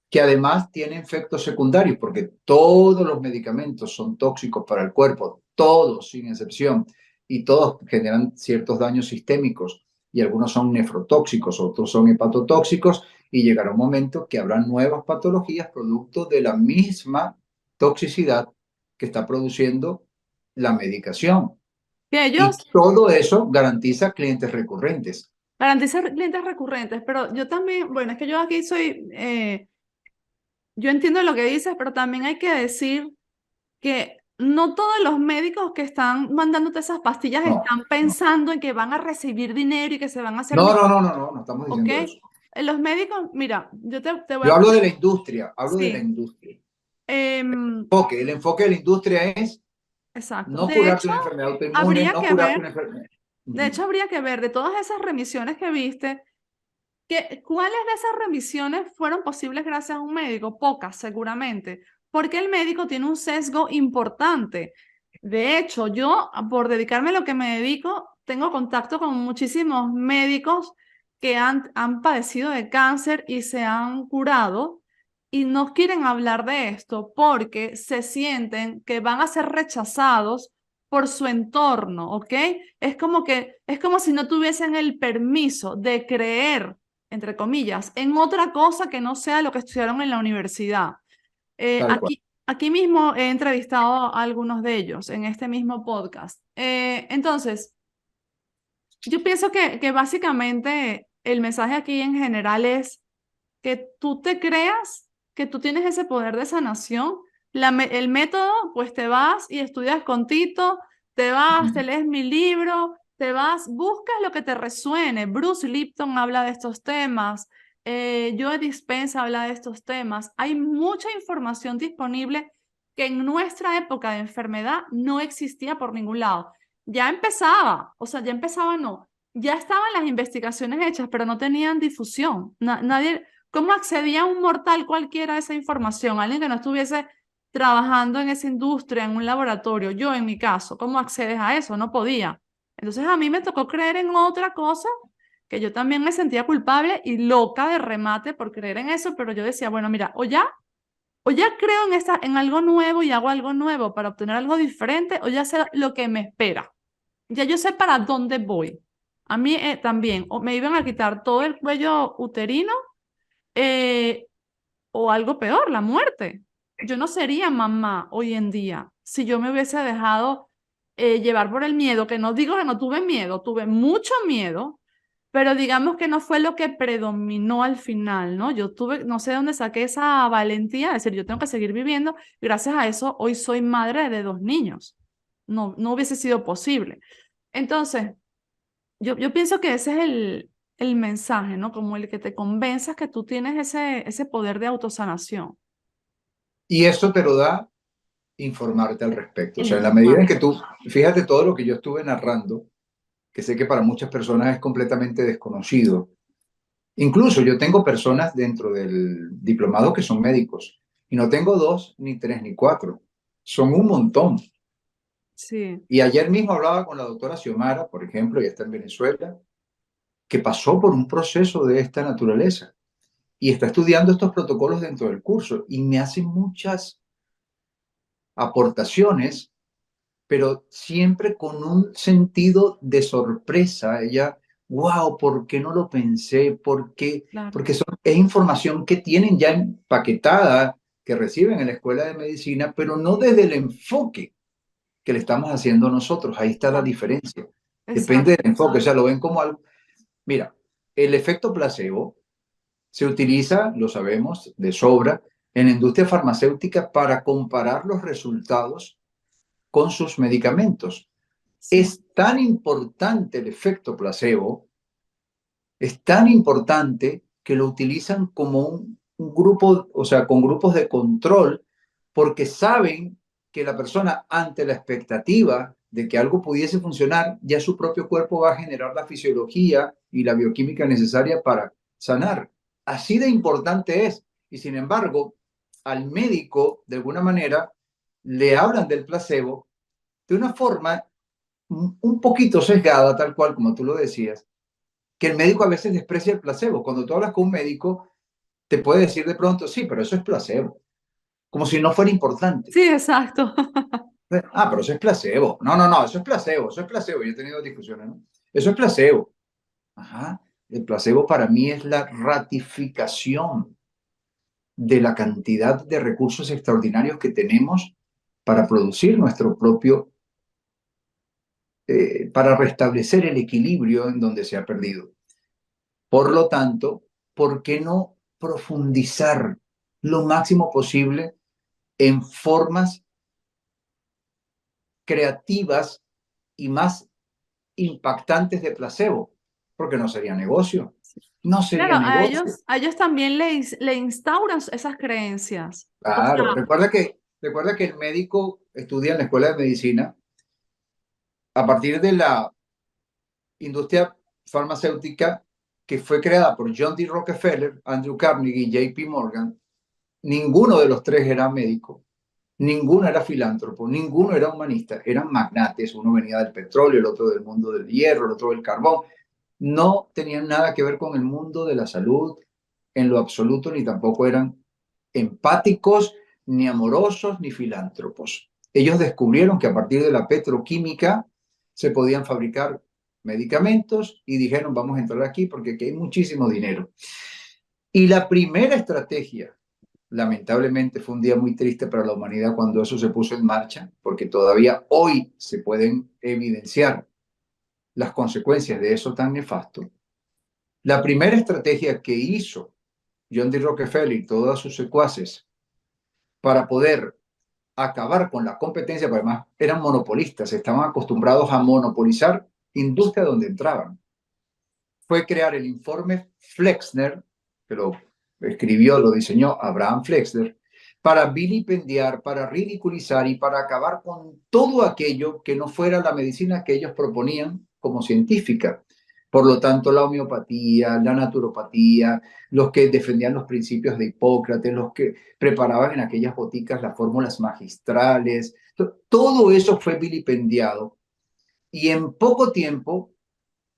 que además tienen efectos secundarios, porque todos los medicamentos son tóxicos para el cuerpo, todos sin excepción, y todos generan ciertos daños sistémicos, y algunos son nefrotóxicos, otros son hepatotóxicos, y llegará un momento que habrá nuevas patologías producto de la misma toxicidad que está produciendo la medicación. Que Y ellos todo eso garantiza clientes recurrentes. garantizan clientes recurrentes, pero yo también, bueno, es que yo aquí yo entiendo lo que dices, pero también hay que decir que no todos los médicos que están mandándote esas pastillas No, están no. pensando en que van a recibir dinero y que se van a hacer No, no, no, millonarios, no, no, no estamos ¿ok? diciendo eso. Los médicos, mira, yo te voy Yo a hablo contar. de la industria, hablo de la Sí, industria. em, El enfoque de la industria es exacto. no curarte una enfermedad autoinmune, Habría no que curarte ver, una enfermedad. de Ujú. hecho, habría que ver de todas esas remisiones que viste, ¿cuáles de esas remisiones fueron posibles gracias a un médico? Pocas, seguramente, porque el médico tiene un sesgo importante. De hecho, yo, por dedicarme a lo que me dedico, tengo contacto con muchísimos médicos que han padecido de cáncer y se han curado y no quieren hablar de esto porque se sienten que van a ser rechazados por su entorno, ¿ok? Es como si no tuviesen el permiso de creer, entre comillas, en otra cosa que no sea lo que estudiaron en la universidad. Tal cual. Aquí mismo he entrevistado a algunos de ellos en este mismo podcast. Entonces, yo pienso que básicamente el mensaje aquí en general es que tú te creas que tú tienes ese poder de sanación. El método, pues te vas y estudias con Tito, te vas, te Ujú. lees mi libro, te vas, buscas lo que te resuene. Bruce Lipton habla de estos temas, Joe Dispenza habla de estos temas. Hay mucha información disponible que en nuestra época de enfermedad no existía por ningún lado. Ya empezaba, o sea, ya empezaba, no, ya estaban las investigaciones hechas, pero no tenían difusión. Nadie, ¿cómo accedía un mortal cualquiera a esa información? Alguien que no estuviese trabajando en esa industria, en un laboratorio. Yo, en mi caso, ¿cómo accedes a eso? No podía. Entonces a mí me tocó creer en otra cosa, que yo también me sentía culpable y loca de remate por creer en eso, pero yo decía, bueno, mira, o ya creo en algo nuevo y hago algo nuevo para obtener algo diferente, o ya sé lo que me espera. Ya yo sé para dónde voy. A mí también, o me iban a quitar todo el cuello uterino, eh, o algo peor, la muerte. Yo no sería mamá hoy en día si yo me hubiese dejado llevar por el miedo, que no digo que no tuve miedo, tuve mucho miedo, pero digamos que no fue lo que predominó al final, ¿no? Yo tuve, no sé de dónde saqué esa valentía, de decir, yo tengo que seguir viviendo, gracias a eso hoy soy madre de 2 niños. No, no hubiese sido posible. Entonces, yo pienso que ese es el mensaje, ¿no? Como el que te convenzas que tú tienes ese poder de autosanación. Y eso te lo da informarte al respecto. O El sea, en la medida en informar. que tú, fíjate todo lo que yo estuve narrando, que sé que para muchas personas es completamente desconocido. Incluso yo tengo personas dentro del diplomado que son médicos y no tengo dos, ni tres, ni cuatro. Son un montón. Sí, Y ayer mismo hablaba con la doctora Xiomara, por ejemplo, ya está en Venezuela, que pasó por un proceso de esta naturaleza y está estudiando estos protocolos dentro del curso y me hace muchas aportaciones, pero siempre con un sentido de sorpresa. Ella, wow, ¿por qué no lo pensé? ¿Por qué? claro. Porque es información que tienen ya empaquetada, que reciben en la escuela de medicina, pero no desde el enfoque que le estamos haciendo nosotros. Ahí está la Exacto. diferencia. Depende Exacto. del enfoque, o sea, lo ven como algo. Mira, el efecto placebo se utiliza, lo sabemos de sobra, en la industria farmacéutica para comparar los resultados con sus medicamentos. Sí, Es tan importante el efecto placebo, es tan importante que lo utilizan como un grupo, o sea, con grupos de control, porque saben que la persona ante la expectativa de que algo pudiese funcionar, ya su propio cuerpo va a generar la fisiología y la bioquímica necesaria para sanar. Así de importante es. Y sin embargo, al médico, de alguna manera, le hablan del placebo de una forma un poquito sesgada, tal cual como tú lo decías, que el médico a veces desprecia el placebo. Cuando tú hablas con un médico, te puede decir de pronto, sí, pero eso es placebo, como si no fuera importante. sí, exacto. Ah, pero eso es placebo. No, no, no, eso es placebo, eso es placebo. Yo he tenido discusiones, ¿no? Eso es placebo. Ajá. El placebo para mí es la ratificación de la cantidad de recursos extraordinarios que tenemos para producir nuestro propio, para restablecer el equilibrio en donde se ha perdido. Por lo tanto, ¿por qué no profundizar lo máximo posible en formas creativas y más impactantes de placebo, porque no sería negocio. No sería Claro, negocio. a ellos también le instauran esas creencias. O sea, Claro, recuerda que el médico estudia en la escuela de medicina a partir de la industria farmacéutica que fue creada por John D. Rockefeller, Andrew Carnegie y J. P. Morgan. Ninguno de los tres era médico, ninguno era filántropo, ninguno era humanista, eran magnates. Uno venía del petróleo, el otro del mundo del hierro, el otro del carbón. No tenían nada que ver con el mundo de la salud en lo absoluto, ni tampoco eran empáticos, ni amorosos, ni filántropos. Ellos descubrieron que a partir de la petroquímica se podían fabricar medicamentos y dijeron, vamos a entrar aquí porque aquí hay muchísimo dinero. Y la primera estrategia, lamentablemente fue un día muy triste para la humanidad cuando eso se puso en marcha, porque todavía hoy se pueden evidenciar las consecuencias de eso tan nefasto. La primera estrategia que hizo John D. Rockefeller y todos sus secuaces para poder acabar con la competencia, porque además eran monopolistas, estaban acostumbrados a monopolizar industria donde entraban, fue crear el informe Flexner, que lo escribió, lo diseñó Abraham Flexner, para vilipendiar, para ridiculizar y para acabar con todo aquello que no fuera la medicina que ellos proponían como científica. Por lo tanto, la homeopatía, la naturopatía, los que defendían los principios de Hipócrates, los que preparaban en aquellas boticas las fórmulas magistrales, todo eso fue vilipendiado y en poco tiempo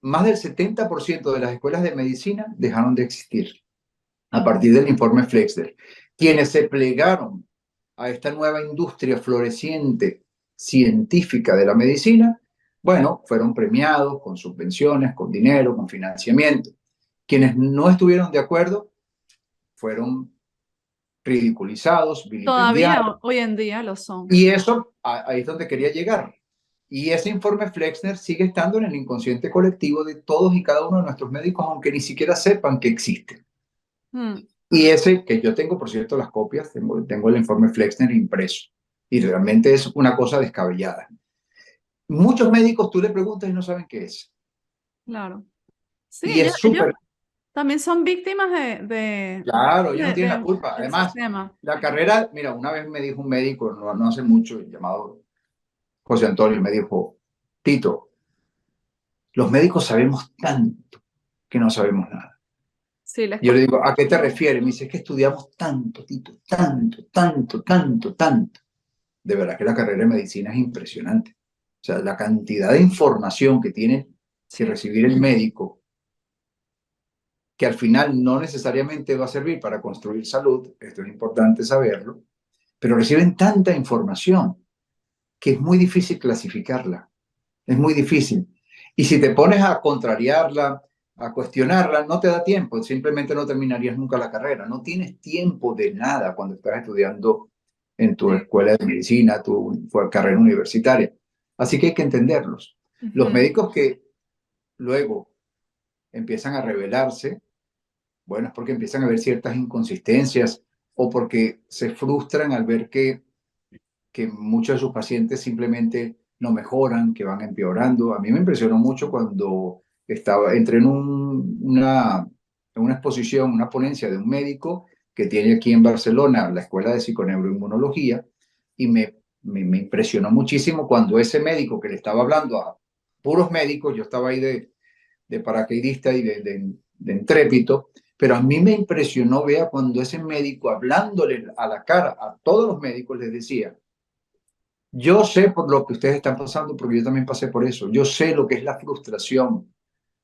más del 70% de las escuelas de medicina dejaron de existir a partir del informe Flexner. Quienes se plegaron a esta nueva industria floreciente científica de la medicina, bueno, fueron premiados con subvenciones, con dinero, con financiamiento. Quienes no estuvieron de acuerdo fueron ridiculizados, todavía vilipendiados, hoy en día lo son. y eso ahí es donde quería llegar. Y ese informe Flexner sigue estando en el inconsciente colectivo de todos y cada uno de nuestros médicos, aunque ni siquiera sepan que existe. Mm, Y ese que yo tengo, por cierto, las copias, tengo el informe Flexner impreso. Y realmente es una cosa descabellada. Muchos médicos tú le preguntas y no saben qué es. claro. Sí, Y es ellos súper, también son víctimas claro, ellos no tienen la culpa. del Además, sistema. la carrera, mira, una vez me dijo un médico, no hace mucho, llamado José Antonio, me dijo, Tito, los médicos sabemos tanto que no sabemos nada. Sí, les Yo le cuesta. digo, ¿a qué te refieres? Me dice, es que estudiamos tanto, Tito, tanto, tanto, tanto, tanto. De verdad que la carrera de medicina es impresionante. O sea, la cantidad de información que tiene que Sí, recibir el médico, que al final no necesariamente va a servir para construir salud, esto es importante saberlo, pero reciben tanta información que es muy difícil clasificarla, es muy difícil. Y si te pones a contrariarla, a cuestionarla, no te da tiempo, simplemente no terminarías nunca la carrera, no tienes tiempo de nada cuando estás estudiando en tu sí. escuela de medicina, tu carrera universitaria. Así que hay que entenderlos. Los Ujú. médicos que luego empiezan a rebelarse, bueno, es porque empiezan a ver ciertas inconsistencias o porque se frustran al ver que muchos de sus pacientes simplemente no mejoran, que van empeorando. A mí me impresionó mucho cuando entré en una exposición, una ponencia de un médico que tiene aquí en Barcelona la Escuela de Psiconeuroinmunología y me impresionó muchísimo cuando ese médico que le estaba hablando a puros médicos, yo estaba ahí de paracaidista y de intrépito, pero a mí me impresionó, vea, cuando ese médico hablándole a la cara a todos los médicos les decía, yo sé por lo que ustedes están pasando, porque yo también pasé por eso. Yo sé lo que es la frustración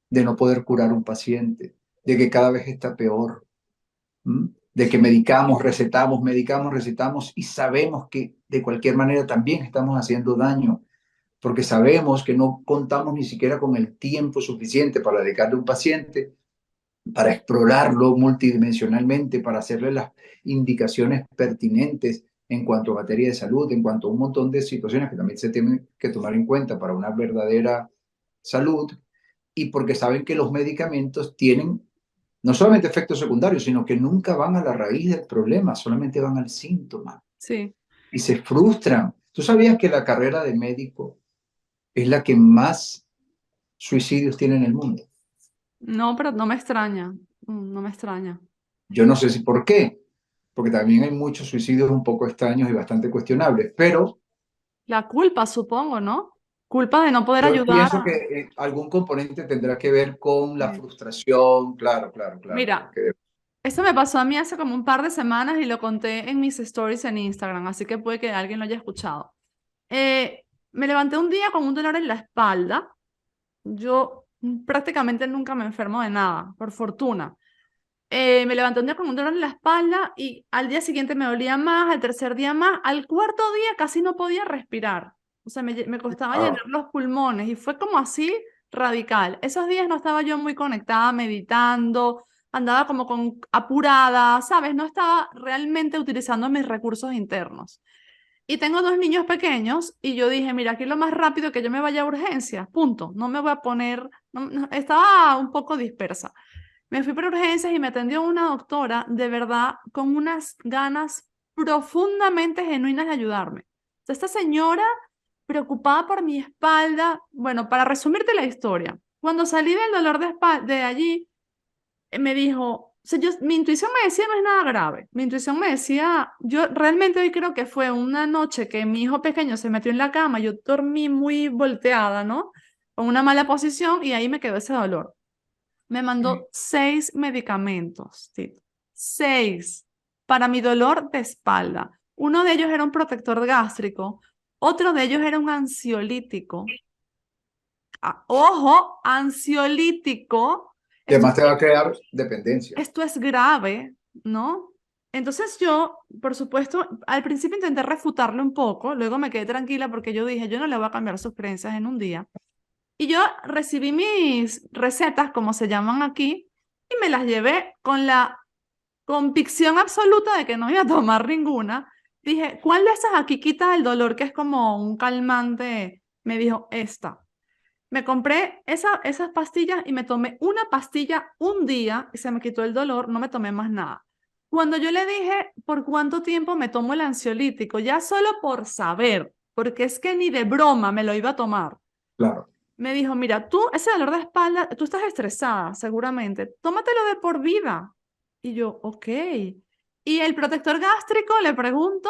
de no poder curar un paciente, de que cada vez está peor, ¿m? De que medicamos, recetamos y sabemos que de cualquier manera también estamos haciendo daño, porque sabemos que no contamos ni siquiera con el tiempo suficiente para dedicarle a un paciente, para explorarlo multidimensionalmente, para hacerle las indicaciones pertinentes en cuanto a materia de salud, en cuanto a un montón de situaciones que también se tienen que tomar en cuenta para una verdadera salud, y porque saben que los medicamentos tienen no solamente efectos secundarios, sino que nunca van a la raíz del problema, solamente van al síntoma Sí, y se frustran ¿Tú sabías que la carrera de médico es la que más suicidios tiene en el mundo? No, pero no me extraña. No me extraña. Yo no sé si por qué, porque también hay muchos suicidios un poco extraños y bastante cuestionables, pero La culpa, supongo, ¿no? Culpa de no poder yo ayudar. pienso que algún componente tendrá que ver con la Eh, frustración, claro, claro, claro, Mira, porque esto me pasó a mí hace como un par de semanas y lo conté en mis stories en Instagram, así que puede que alguien lo haya escuchado. Me levanté un día con un dolor en la espalda. Yo prácticamente nunca me enfermo de nada, por fortuna. Me levanté un día con un dolor en la espalda y al día siguiente me dolía más, al tercer día más, al cuarto día casi no podía respirar. O sea, me costaba llenar ah, los pulmones y fue como así radical. Esos días no estaba yo muy conectada, meditando, andaba como con apurada, ¿sabes? No estaba realmente utilizando mis recursos internos. Y tengo dos niños pequeños y yo dije, mira, aquí lo más rápido que yo me vaya a urgencias, punto. No me voy a poner, estaba un poco dispersa. Me fui por urgencias y me atendió una doctora de verdad con unas ganas profundamente genuinas de ayudarme. O sea, esta señora preocupada por mi espalda, bueno, para resumirte la historia, cuando salí del dolor de espalda de allí, me dijo, o sea, mi intuición me decía no es nada grave. Mi intuición me decía, yo realmente hoy creo que fue una noche que mi hijo pequeño se metió en la cama, yo dormí muy volteada, ¿no? Con una mala posición y ahí me quedó ese dolor. Me mandó 6 medicamentos, Tito. 6 para mi dolor de espalda. Uno de ellos era un protector gástrico, otro de ellos era un ansiolítico. Ojo, ansiolítico. que Esto además te va a crear dependencia. esto es grave, ¿no? Entonces yo, por supuesto, al principio intenté refutarlo un poco, luego me quedé tranquila porque yo dije, yo no le voy a cambiar sus creencias en un día. Y yo recibí mis recetas, como se llaman aquí, y me las llevé con la convicción absoluta de que no iba a tomar ninguna. Dije, ¿cuál de esas aquí quita el dolor, que es como un calmante? Me dijo, esta. Me compré esas pastillas y me tomé una pastilla un día y se me quitó el dolor, no me tomé más nada. Cuando yo le dije por cuánto tiempo me tomo el ansiolítico, ya solo por saber, porque es que ni de broma me lo iba a tomar, Claro. me dijo, mira, tú ese dolor de espalda, tú estás estresada seguramente, tómatelo de por vida. Y yo, ok. Y el protector gástrico, le pregunto,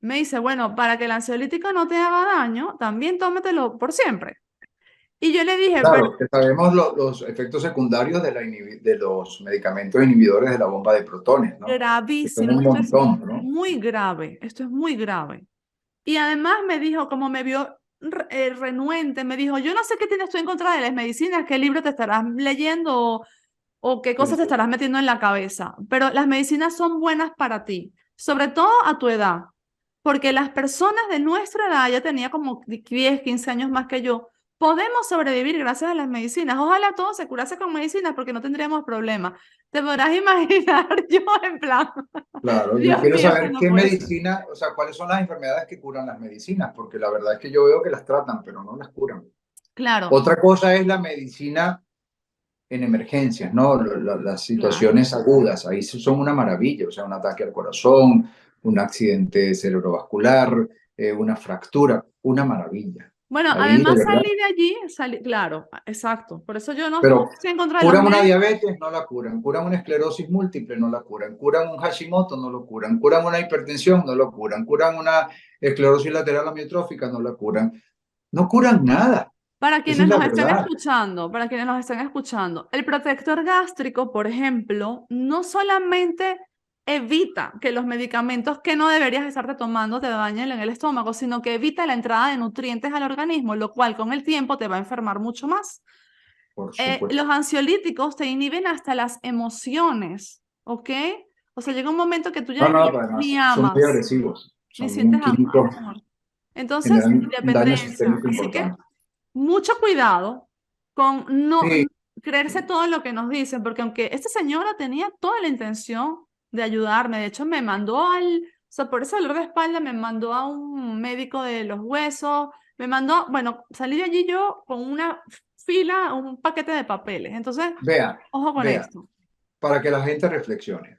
me dice, bueno, para que el ansiolítico no te haga daño, también tómatelo por siempre. Y yo le dije, pero Claro, que sabemos los efectos secundarios de, de los medicamentos inhibidores de la bomba de protones, ¿no? Que son gravísimo, un esto es montón, ¿no? muy grave, esto es muy grave. Y además me dijo, como me vio renuente, me dijo, yo no sé qué tienes tú en contra de las medicinas, qué libro te estarás leyendo o qué Sí, cosas te estarás metiendo en la cabeza, pero las medicinas son buenas para ti, sobre todo a tu edad, porque las personas de nuestra edad, ya tenía como 10, 15 años más que yo, podemos sobrevivir gracias a las medicinas. Ojalá todo se curase con medicinas porque no tendríamos problemas. Te podrás imaginar yo en plan, claro, yo Dios quiero mío, esto saber no qué puede ser. medicina, o sea, cuáles son las enfermedades que curan las medicinas, porque la verdad es que yo veo que las tratan, pero no las curan. Claro, Otra cosa es la medicina en emergencias, ¿no? Las claro. situaciones agudas, ahí son una maravilla, o sea, un ataque al corazón, un accidente cerebrovascular, una fractura, una maravilla. Bueno, Ahí de además verdad. salí de allí, salí, claro, exacto. Por eso yo no Pero estoy en contra de los curan una médicos. diabetes, no la curan. Curan una esclerosis múltiple, no la curan. Curan un Hashimoto, no lo curan. Curan una hipertensión, no lo curan. Curan una esclerosis lateral amiotrófica, no la curan. No curan nada. Para Esa quienes es la nos estén verdad. escuchando, para quienes nos estén escuchando, el protector gástrico, por ejemplo, no solamente evita que los medicamentos que no deberías estarte tomando te dañen en el estómago, sino que evita la entrada de nutrientes al organismo, lo cual con el tiempo te va a enfermar mucho más. Por supuesto. Los ansiolíticos te inhiben hasta las emociones, ¿ok? O sea, llega un momento que tú ya No, no, ni además son muy amas, agresivos. ni Son un sientes químico, amor. Entonces, generan un daño dependencia. sistémico Así que importante. mucho cuidado con Sí, no creerse todo lo que nos dicen, porque aunque esta señora tenía toda la intención de ayudarme, de hecho me mandó o sea, por ese dolor de espalda me mandó a un médico de los huesos, me mandó, bueno, salí de allí yo con una fila, un paquete de papeles. Entonces, vea, ojo con vea, esto. para que la gente reflexione.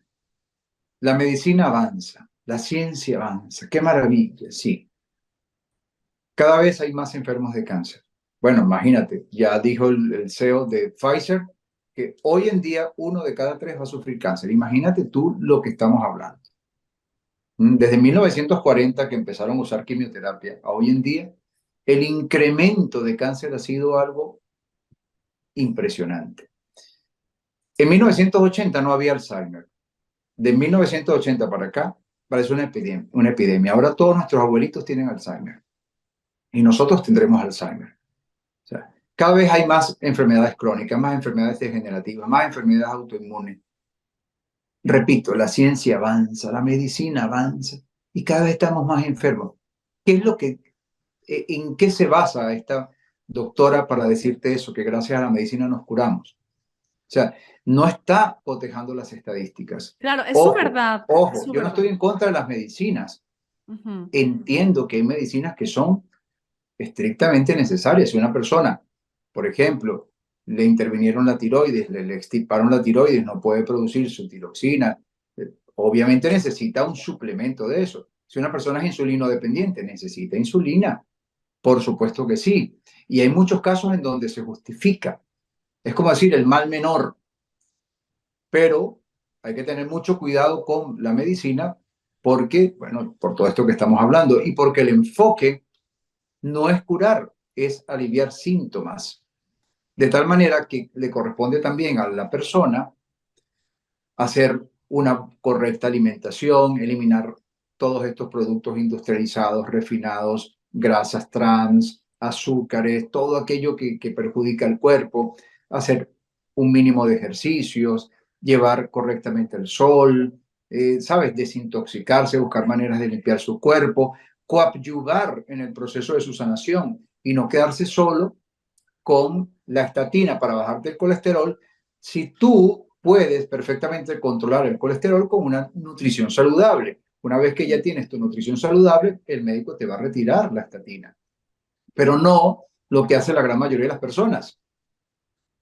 La medicina avanza, la ciencia avanza, qué maravilla, sí. Cada vez hay más enfermos de cáncer. Bueno, imagínate, ya dijo el CEO de Pfizer que hoy en día 1 de cada 3 va a sufrir cáncer. Imagínate tú lo que estamos hablando. Desde 1940 que empezaron a usar quimioterapia a hoy en día, el incremento de cáncer ha sido algo impresionante. En 1980 no había Alzheimer. De 1980 para acá parece una epidemia. Ahora todos nuestros abuelitos tienen Alzheimer y nosotros tendremos Alzheimer. O sea, cada vez hay más enfermedades crónicas, más enfermedades degenerativas, más enfermedades autoinmunes. Repito, la ciencia avanza, la medicina avanza y cada vez estamos más enfermos. ¿Qué es lo que, en qué se basa esta doctora para decirte eso, que gracias a la medicina nos curamos? O sea, no está cotejando las estadísticas. Claro, es su Ojo, verdad, es ojo, su yo no verdad. estoy en contra de las medicinas. Ujú. Entiendo que hay medicinas que son estrictamente necesarias. Si una persona, por ejemplo, le intervinieron la tiroides, le extirparon la tiroides, no puede producir su tiroxina, obviamente necesita un suplemento de eso. Si una persona es insulino dependiente, necesita insulina. Por supuesto que sí. Y hay muchos casos en donde se justifica. Es como decir el mal menor, pero hay que tener mucho cuidado con la medicina porque, bueno, por todo esto que estamos hablando y porque el enfoque no es curar, es aliviar síntomas. De tal manera que le corresponde también a la persona hacer una correcta alimentación, eliminar todos estos productos industrializados, refinados, grasas trans, azúcares, todo aquello que perjudica al cuerpo, hacer un mínimo de ejercicios, llevar correctamente el sol, ¿sabes? Desintoxicarse, buscar maneras de limpiar su cuerpo, coadyuvar en el proceso de su sanación y no quedarse solo con la estatina para bajarte el colesterol, si tú puedes perfectamente controlar el colesterol con una nutrición saludable. Una vez que ya tienes tu nutrición saludable, el médico te va a retirar la estatina. Pero no lo que hace la gran mayoría de las personas.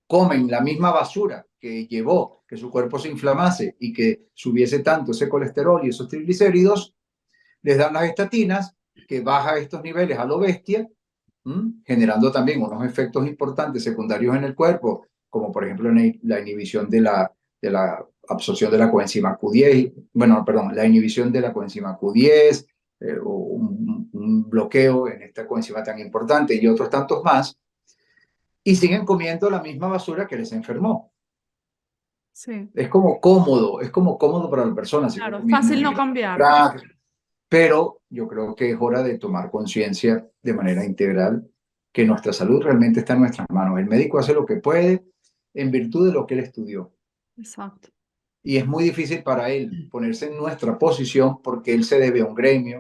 Comen la misma basura que llevó que su cuerpo se inflamase y que subiese tanto ese colesterol y esos triglicéridos, les dan las estatinas que baja estos niveles a lo bestia, generando también unos efectos importantes secundarios en el cuerpo, como por ejemplo la inhibición de la absorción de la coenzima Q10, bueno, perdón, la inhibición de la coenzima Q10, o un bloqueo en esta coenzima tan importante y otros tantos más, y siguen comiendo la misma basura que les enfermó. Sí, Es como cómodo para la persona, siguen claro, es comiendo fácil no cambiar. crack, pero yo creo que es hora de tomar conciencia de manera integral que nuestra salud realmente está en nuestras manos. El médico hace lo que puede en virtud de lo que él estudió. Exacto. Y es muy difícil para él ponerse en nuestra posición porque él se debe a un gremio,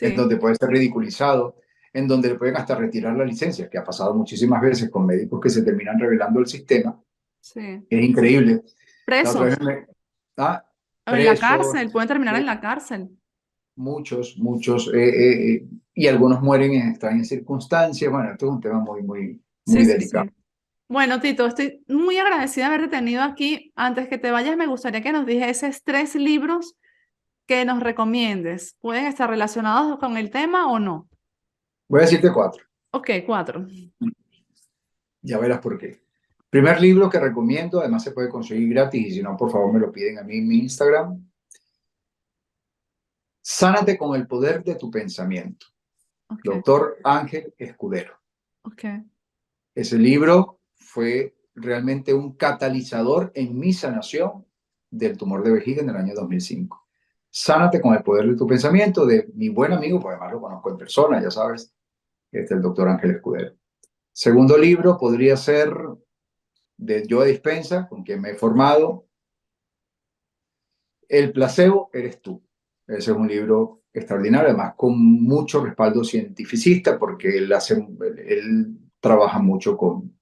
en Sí, donde puede ser ridiculizado, en donde le pueden hasta retirar la licencia, que ha pasado muchísimas veces con médicos que se terminan revelando el sistema. sí. Es increíble. La otra vez Presos. ah, O en la presos, cárcel, pueden terminar en la cárcel. muchos, y algunos mueren en extrañas circunstancias. Bueno, esto es un tema Sí, muy sí, delicado. sí. Bueno, Tito, estoy muy agradecida de haberte tenido aquí. Antes que te vayas, me gustaría que nos dijeses 3 libros que nos recomiendes. ¿Pueden estar relacionados con el tema o no? Voy a decirte 4, Ok, 4. ya verás por qué. Primer libro que recomiendo, además se puede conseguir gratis y si no, por favor me lo piden a mí en mi Instagram. Sánate con el poder de tu pensamiento. Ok, Doctor Ángel Escudero. ok. Ese libro fue realmente un catalizador en mi sanación del tumor de vejiga en el año 2005. Sánate con el poder de tu pensamiento, de mi buen amigo, porque además lo conozco en persona, ya sabes, el doctor Ángel Escudero. Segundo libro podría ser de Joe Dispenza, con quien me he formado, El placebo eres tú. Ese es un libro extraordinario, además con mucho respaldo cientificista, porque él trabaja mucho con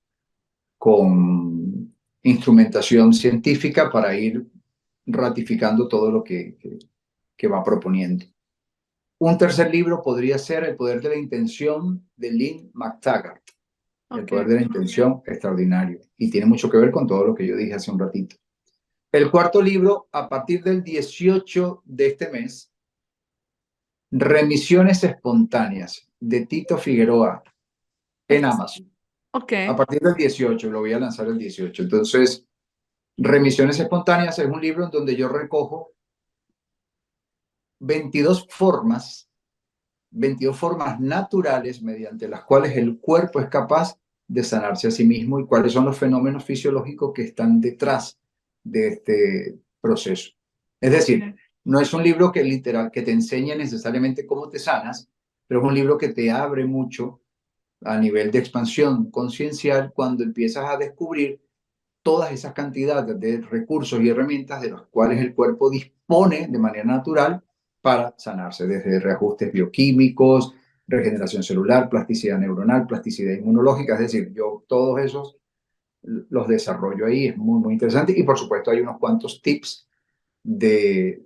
instrumentación científica para ir ratificando todo lo que va proponiendo. Un tercer libro podría ser El poder de la intención de Lynn McTaggart. El Ok, poder de la intención, extraordinario. Y tiene mucho que ver con todo lo que yo dije hace un ratito. El cuarto libro, a partir del 18 de este mes, Remisiones espontáneas de Tito Figueroa en Amazon. Ok. A partir del 18, lo voy a lanzar el 18. Entonces, Remisiones espontáneas es un libro en donde yo recojo 22 formas 22 formas naturales mediante las cuales el cuerpo es capaz de sanarse a sí mismo y cuáles son los fenómenos fisiológicos que están detrás de este proceso. Es decir, no es un libro que literal que te enseñe necesariamente cómo te sanas, pero es un libro que te abre mucho a nivel de expansión conciencial cuando empiezas a descubrir todas esas cantidades de recursos y herramientas de los cuales el cuerpo dispone de manera natural para sanarse, desde reajustes bioquímicos, regeneración celular, plasticidad neuronal, plasticidad inmunológica, es decir, yo todos esos los desarrollo ahí, es muy, muy interesante y por supuesto hay unos cuantos tips de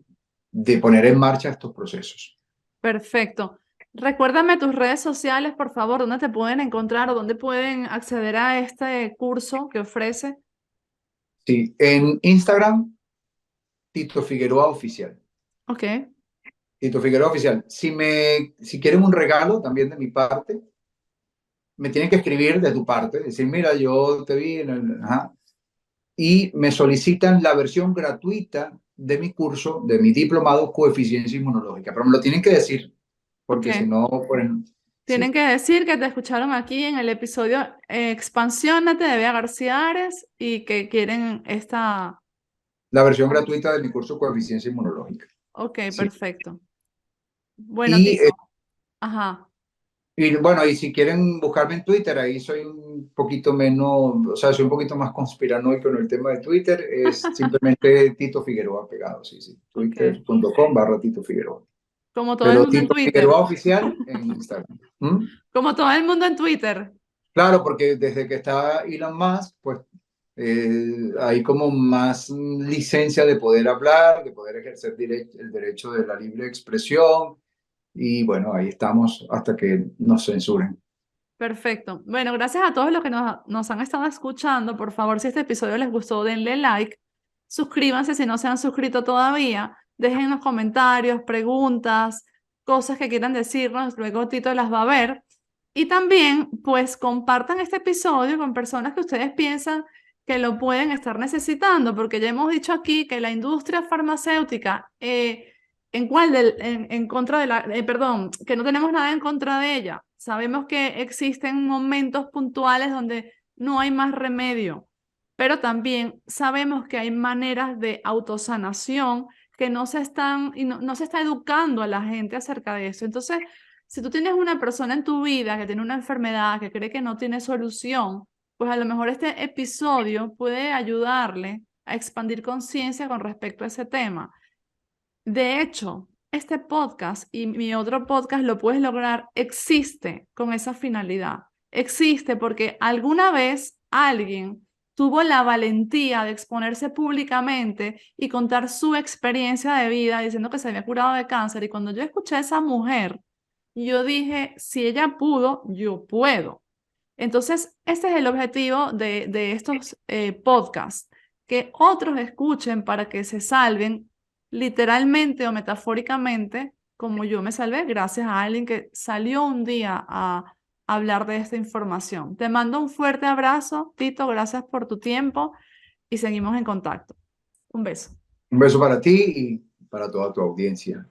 poner en marcha estos procesos. Perfecto. Recuérdame tus redes sociales, por favor, dónde te pueden encontrar o dónde pueden acceder a este curso que ofrece. Sí, en Instagram, Tito Figueroa Oficial. Ok, Tito Figueroa Oficial. Si quieren un regalo también de mi parte, me tienen que escribir de tu parte, decir, mira, yo te vi en el... Ajá, y me solicitan la versión gratuita de mi curso, de mi diplomado Coeficiencia Inmunológica, pero me lo tienen que decir, porque si ok. no, pues, Tienen sí. que decir que te escucharon aquí en el episodio Expansiónate de Bea García Ares y que quieren esta... La versión gratuita de mi curso Coeficiencia Inmunológica. Ok, Sí. perfecto. Bueno, Y, Tito. Ajá. y bueno, y si quieren buscarme en Twitter, ahí soy un poquito menos, o sea, soy un poquito más conspiranoico en el tema de Twitter, es simplemente Tito Figueroa pegado, sí, sí, Ok. twitter.com/Tito Figueroa. Como todo el Pero mundo en Tito Twitter. Figueroa Oficial en Instagram. ¿Mm? Como todo el mundo en Twitter. Claro, porque desde que está Elon Musk, pues hay como más licencia de poder hablar, de poder ejercer el derecho de la libre expresión. Y bueno, ahí estamos hasta que nos censuren. Perfecto. Bueno, gracias a todos los que nos han estado escuchando. Por favor, si este episodio les gustó, denle like. Suscríbanse si no se han suscrito todavía. Dejen los comentarios, preguntas, cosas que quieran decirnos. Luego Tito las va a ver. Y también, pues, compartan este episodio con personas que ustedes piensan que lo pueden estar necesitando, porque ya hemos dicho aquí que la industria farmacéutica, en contra de la, perdón, que no tenemos nada en contra de ella. Sabemos que existen momentos puntuales donde no hay más remedio, pero también sabemos que hay maneras de autosanación que no se están, y no se está educando a la gente acerca de eso. Entonces, si tú tienes una persona en tu vida que tiene una enfermedad, que cree que no tiene solución, pues a lo mejor este episodio puede ayudarle a expandir conciencia con respecto a ese tema. De hecho, este podcast y mi otro podcast lo puedes lograr, existe con esa finalidad. Existe porque alguna vez alguien tuvo la valentía de exponerse públicamente y contar su experiencia de vida diciendo que se había curado de cáncer. Y cuando yo escuché a esa mujer, yo dije, si ella pudo, yo puedo. Entonces, este es el objetivo de estos podcasts, que otros escuchen para que se salven literalmente o metafóricamente, como yo me salvé, gracias a alguien que salió un día a hablar de esta información. Te mando un fuerte abrazo, Tito, gracias por tu tiempo y seguimos en contacto. Un beso. Un beso para ti y para toda tu audiencia.